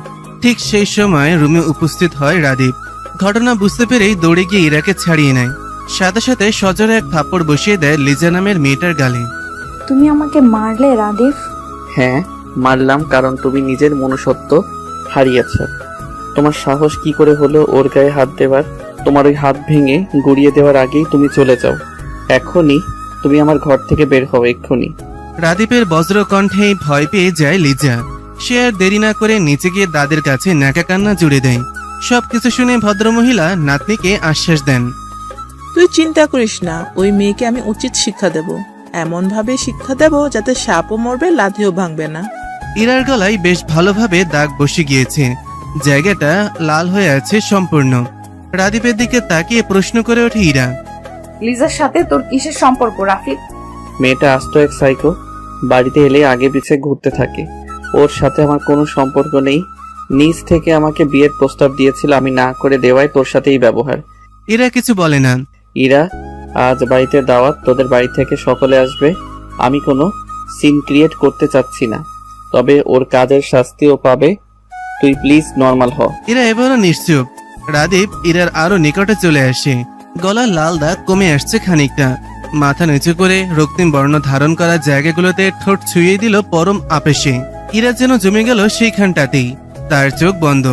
ঠিক সেই সময় রুমে উপস্থিত হয় রাদীপ। ঘটনা বুঝতে পেরেই দৌড়ে গিয়ে ইরাকে ছাড়িয়ে নেয়। সাথে সাথে সজোরে এক থাপ্পড় বসিয়ে দেয় লিজা নামের মেয়েটার গালে। তুমি আমাকে মারলে রাদিফ? হ্যাঁ মারলাম, কারণ তুমি নিজের মনুষ্যত্ব হারিয়েছ। তোমার সাহস কি করে হলো ওর গায়ে হাত দেবার? তোমার ওই হাত ভেঙে গুড়িয়ে দেওয়ার আগেই তুমি চলে যাও। এখনই তুমি আমার ঘর থেকে বের হও, এক্ষুনি। রাদীপের বজ্র কণ্ঠে ভয় পেয়ে যায় লিজা। সে আর দেরি না করে নিচে গিয়ে দাদের কাছে ন্যাকা কান্না জুড়ে দেয়। সবকিছু শুনে ভদ্রমহিলা নাতনিকে আশ্বাস দেন, তুই চিন্তা করিস না, ওই মেয়েকে আমি উচিত শিক্ষা দেব, এমন ভাবে শিক্ষা দেব যাতে সাপও মরবে লাঠিও ভাঙবে না। ইরার গলায় বেশ ভালোভাবে দাগ বসে গিয়েছে, জায়গাটা লাল হয়ে আছে সম্পূর্ণ। রাদীপের দিকে তাকিয়ে প্রশ্ন করে ওঠে ইরা, লিজার সাথে তোর কিসের সম্পর্ক রাফিক? মেয়েটা আস্ত এক সাইকো, বাড়িতে এলে আগে পিছে ঘুরতে থাকে। ওর সাথে আমার কোনো সম্পর্ক নেই। নিজ থেকে আমাকে বিয়ের প্রস্তাব দিয়েছিল, আমি না করে দেওয়ায় তোর সাথেই ব্যবহার। ইরা কিছু বলে না। ইরা, আজ বাড়িতে দাওয়াত, তোদের বাড়ি থেকে সকলে আসবে। আমি কোনো সিন ক্রিয়েট করতে চাচ্ছি না, তবে ওর কাজের শাস্তিও পাবে। তুই প্লিজ নর্মাল হ। ইরা এবারও নিশ্চুপ। রাদীপ ইরার আরো নিকটে চলে আসে। গলার লাল দাগ কমে আসছে খানিকটা। মাথা নিচু করে রক্তিম বর্ণ ধারণ করা জায়গাগুলোতে ঠোঁট ছুঁয়ে দিল পরম আবেশে। ইরা যেন জমে গেল সেইখানটাতেই। তার চোখ বন্ধ।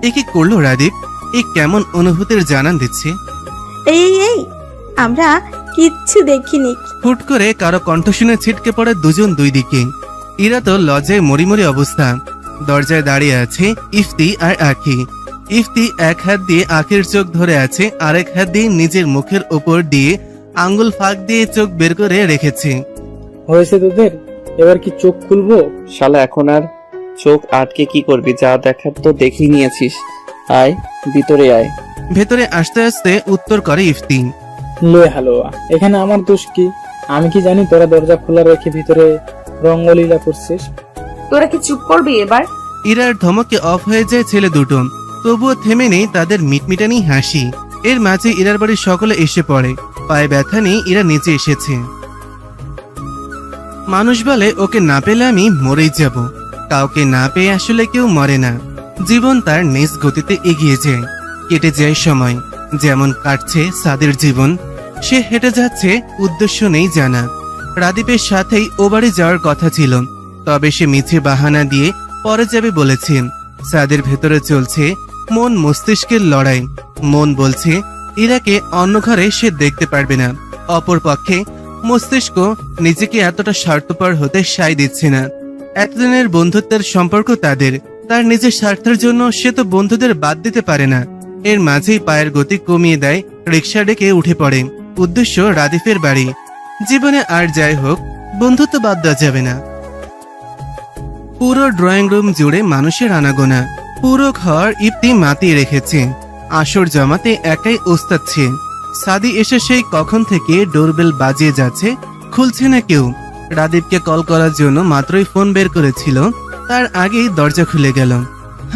এ কি করলো রাদীপ? এ কেমন অনুভূতির জানান দিচ্ছে? এই আমরা কিচ্ছু দেখিনি। হুট করে কারো কণ্ঠ শুনে ছিটকে পড়ে দুজন দুই দিকে। ইরা তো লজ্জায় মরিমরি অবস্থা। দরজায় দাঁড়িয়ে আছে ইফতি আর আখি। ইফতি এক হাত দিয়ে আখির চোখ ধরে আছে, আরেক হাত দিয়ে নিজের মুখের উপর দিয়ে আঙ্গুল ফাঁক দিয়ে চোখ বের করে রেখেছে। হয়েছে তোদের? এবার কি চোখ খুলবো? শালা এখন আর চোখ আটকে কি করবি? যা দেখার তো দেখেই নিয়েছিস। আয় ভিতরে আয়। ভেতরে আসতে আসতে উত্তর করে ইফতি। লয়ে হালুয়া, এখানে আমার দোষ কি? আমি কি জানি তোরা দরজা খোলা রেখে ভিতরে রঙ্গলীলা করছিস? তোরা কি চুপ করবি এবার? ইরার ধমকে অফ হয়ে যায় ছেলে দুটো। তবুও থেমে নেই তাদের মিটমিটানি হাসি। এর মাঝে ইরার বাড়ির সকলে এসে পড়ে। পায়ে ব্যথা নেই, ইরা নিচে এসেছে। মানুষ বলে ওকে না পেলে আমি মরেই যাব। কাউকে না পেয়ে আসলে কেউ মরে না। জীবন তার নিজ গতিতে এগিয়ে যায়। কেটে যায় সময়। যেমন কাটছে সাদের জীবন। সে হেঁটে যাচ্ছে, উদ্দেশ্য নেই জানা। রাদীপের সাথেই ও বাড়ি যাওয়ার কথা ছিল, তবে সে মিছে বাহানা দিয়ে পরে যাবে বলেছে। সাদের ভেতরে চলছে মন মস্তিষ্কের লড়াই। মন বলছে ইরাকে অন্য ঘরে সে দেখতে পারবে না। অপরপক্ষে মস্তিষ্ক নিজেকে এতটা স্বার্থপর হতে সায় দিচ্ছে না। এতদিনের বন্ধুত্বের সম্পর্ক তাদের। তার নিজের স্বার্থের জন্য সে তো বন্ধুদের বাদ দিতে পারে না। এর মাঝেই পায়ের গতি কমিয়ে দেয়, রিক্সা ডেকে উঠে পড়ে। উদ্দেশ্য রাদীপের বাড়ি। জীবনে আর যাই হোক, বন্ধুত্ব বাদ দেওয়া যাবে না। পুরো ড্রয়িং রুম জুড়ে মানুষের আনাগোনা। পুরো ঘর ইফতি মাতিয়ে রেখেছে। আসর জমাতে একাই ওস্তাচ্ছে। সাদি এসে সেই কখন থেকে ডোরবেল বাজিয়ে যাচ্ছে, খুলছে না কেউ। রাদীপকে কল করার জন্য মাত্রই ফোন বের করেছিল, তার আগেই দরজা খুলে গেল।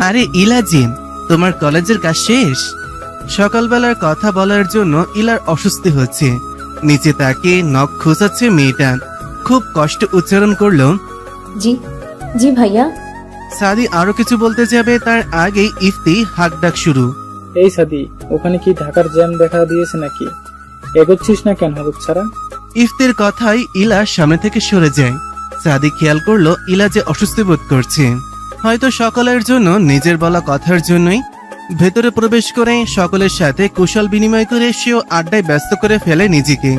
আরে ইলাজি, তোমার কলেজের কাজ শেষ? সকালবেলার কথা বলার জন্য ইলার অস্বস্তি হচ্ছে। নিচে তাকিয়ে নখ খোঁচাচ্ছে মেয়েটা। খুব কষ্ট উচ্চারণ করলো, জি জি ভাইয়া। সাদি আরো কিছু বলতে যাবে, তার আগেই ইফতি হাঁক ডাক শুরু। এই সাদি, ওখানে কি ঢাকার জ্যাম দেখা দিয়েছে নাকি? এগোচ্ছিস না কেন হলুদ ছাড়া? ইফতির কথাই ইলা সামনে থেকে সরে যায়। সাদি খেয়াল করলো ইলা যে অস্বস্তি বোধ করছে। হয়তো সকলের জন্য, নিজের বলা কথার জন্যই। ভেতরে প্রবেশ করে সকলের সাথে কুশল বিনিময় করে সেও আড্ডায় ব্যস্ত করে ফেলে নিজেকে।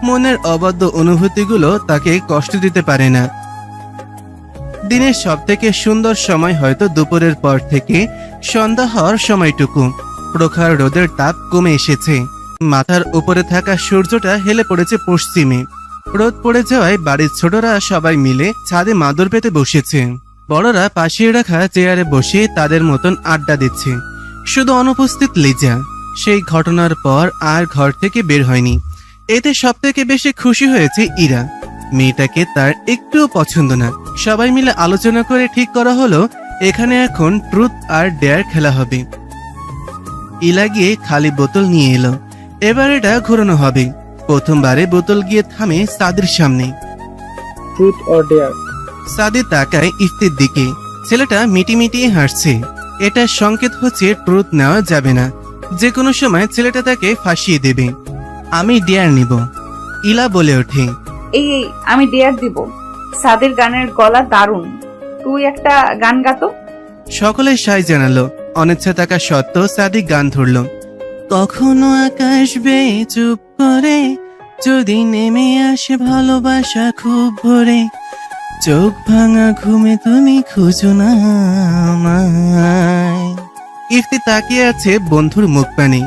মনের অবাধ্য অনুভূতিগুলো তাকে কষ্ট দিতে পারে না। দিনের সব থেকে সুন্দর সময় হয়তো দুপুরের পর থেকে সন্ধ্যা হওয়ার সময়টুকু। প্রখর রোদের তাপ কমে এসেছে। মাথার উপরে থাকা সূর্যটা হেলে পড়েছে পশ্চিমে। রোদ পড়ে যাওয়ায় বাড়ির ছোটরা সবাই মিলে ছাদে মাদুর পেতে বসেছে। বড়রা পাশে রাখা চেয়ারে বসে তাদের মতন আড্ডা দিচ্ছে। শুধু অনুপস্থিত লিজা। সেই ঘটনার পর আর ঘর থেকে বের হয়নি। এতে সব থেকে বেশি খুশি হয়েছে ইরা। মেয়েটাকে তার একটুও পছন্দ না। সবাই মিলে আলোচনা করে ঠিক করা হলো এখানে এখন ট্রুথ আর ডেয়ার খেলা হবে। ইলা গিয়ে খালি বোতল নিয়ে এলো। এবার এটা ঘোরানো হবে। প্রথমবারে বোতল গিয়ে থামে সাদির সামনে। Truth or dare? সাদি তাকায় ইফতির দিকে। ছেলেটা মিটিমিটিয়ে হাসছে। এটা সংকেত হচ্ছে ট্রুথ নেওয়া যাবে না। যে কোনো সময় ছেলেটা তাকে ফাঁসিয়ে দেবে। আমি ডেয়ার নিব, ইলা বলে ওঠে। এই আমি ডেয়ার দিব। সাদের গানের গলা দারুণ, তুই একটা গান গাতো। সকলে সাই জানালো। অনিচ্ছা থাকা সত্ত্বেও সাদি গান ধরল। কখনো আকাশ বেয়ে চুপ করে যদি নেমে আসে ভালোবাসা খুব ভরে, চোখ ভাঙা ঘুমে তুমি খুঁজো না আমায়। ইফতি তাকিয়ে আছে বন্ধুর মুখ পানে।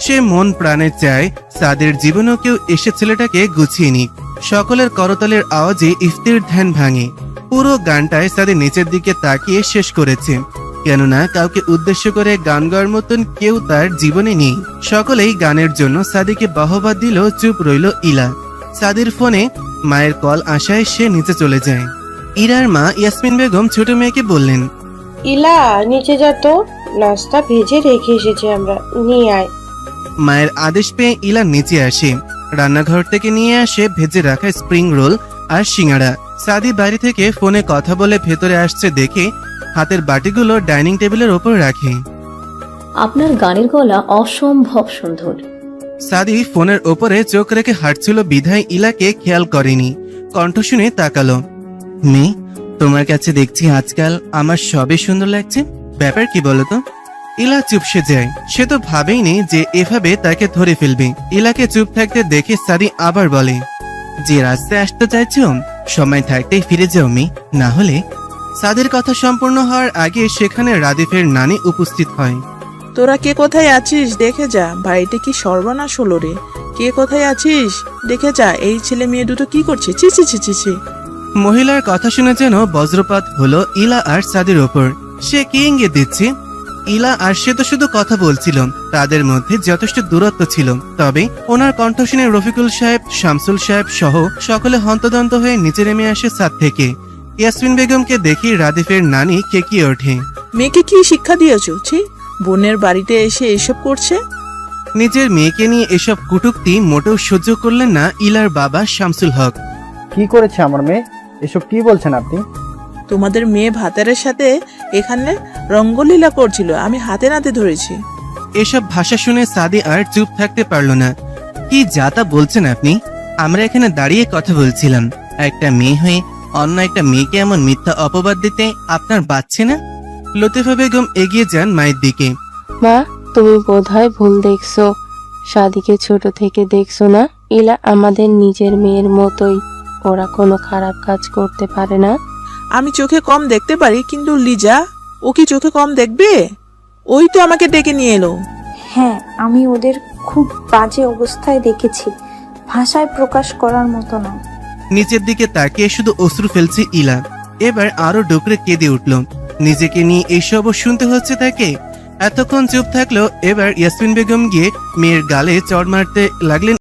সে মন প্রাণে চায় সাদের জীবনেও কেউ এসে ছেলেটাকে গুছিয়ে নিক। সকলের করতালের আওয়াজে ইফতির ধ্যান ভাঙে। পুরো গানটায় সাদি নিচের দিকে তাকিয়ে শেষ করেছে, কেননা কাউকে উদ্দেশ্য করে গান গাওয়ার মতন কেউ তার জীবনে নেই। সকলেই গানের জন্য সাদিকে বাহবা দিল। চুপ রইল ইলা। সাদির ফোনে মায়ের কল আসায় সে নিচে চলে যায়। ইরার মা ইয়াসমিন বেগম ছোট মেয়েকে বললেন, ইলা নিচে যা তো, নাস্তা ভেজে রেখে এসেছি আমরা, নিয়ে আয়। মায়ের আদেশ পেয়ে ইলা নিচে আসে। রান্নাঘর থেকে নিয়ে আসে ভেজে রাখা স্প্রিং রোল আর সিঙ্গাড়া। সাদি বাড়ি থেকে ফোনে কথা বলে ভেতরে আসছে দেখে হাতের বাটিগুলো ডাইনিং টেবিলের ওপর রাখে। আপনার গানের গলা অসম্ভব সুন্দর। সাদি ফোনের ওপরে চোখ রেখে হাঁটছিল বিধায় ইলাকে খেয়াল করেনি। কণ্ঠ শুনে তাকালো। মেয়ে, তোমার কাছে দেখছি আজকাল আমার সবই সুন্দর লাগছে, ব্যাপার কি বলতো? ইলা চুপসে যায়। সে তো ভাবেইনি যে এভাবে তাকে ধরে ফেলবে। ইলাকে চুপ থাকতে দেখে সাদি আবার বলে, যে রাস্তায় আসতে চাইছো সময় থাকতেই ফিরে যাও মেয়ে, না হলে। সাদির কথা সম্পূর্ণ হওয়ার আগে সেখানে রাদিফের নানি উপস্থিত হয়। তোরা কে কোথায় আছিস দেখে যা, বাড়িতে কি সর্বনাশ হলো রে। কে কোথায় আছিস দেখে যা, এই ছেলে মেয়ে দুটো কি করছে, ছি ছি ছি ছি ছি। মহিলার কথা শুনে যেন বজ্রপাত হলো ইলা আর সাদির ওপর। সে কি ইঙ্গিত দিচ্ছে? ইলা আর সে তো শুধু কথা বলছিল, তাদের মধ্যে যথেষ্ট দূরত্ব ছিল। তবে ওনার কণ্ঠ শুনে রফিকুল সাহেব, শামসুল সাহেব সহ সকলে হন্তদন্ত হয়ে নিচে নেমে আসে ছাদ থেকে। ইয়াসমিন বেগমকে দেখি রাদিফের নানি কেকিয়ে ওঠে। মেয়েকে কি শিক্ষা দিয়েছ? ছি, বোনের বাড়িতে এসে এসব করছে। নিজের মেয়েকে নিয়ে এসব কটূক্তি মোটেও সহ্য করলেন না ইলার বাবা শামসুল হক। কি করেছে আমার মেয়ে? এসব কি বলছেন আপনি? তোমাদের মেয়ে ভাতারের সাথে এখানে রঙ্গলীলা করছিল, আমি হাতে নাতে ধরেছি। এসব ভাষা শুনে সাদি আর চুপ থাকতে পারল না। কি যা তা বলছেন আপনি? আমরা এখানে দাঁড়িয়ে কথা বলছিলাম, একটা মেয়ে হয়ে অন্য একটা মেয়েকে এমন মিথ্যা অপবাদ দিতে আপনার বাচ্ছে না? লতিফা বেগম এগিয়ে যান মায়ের দিকে। মা, তুমি বোধহয় ভুল দেখছো। সাদিকে ছোট থেকে দেখছো না? ইলা আমাদের নিজের মেয়ের মতোই, ওরা কোনো খারাপ কাজ করতে পারে না। আমি চোখে কম দেখতে পারি, কিন্তু লিজা ও কি চোখে কম দেখবে? ওই তো আমাকে ডেকে নিয়ে এলো। হ্যাঁ, আমি ওদের খুব বাজে অবস্থায় দেখেছি, ভাষায় প্রকাশ করার মতো নয়। নিচের দিকে তাকিয়ে শুধু অশ্রু ফেলছে ইলা। এবার আরো ডুকরে কেঁদে উঠল। নিজেকে নিয়ে এইসবও শুনতে হচ্ছে তাকে। এতক্ষণ চুপ থাকলো, এবার ইয়াসমিন বেগম গিয়ে মেয়ের গালে চড় মারতে লাগলেন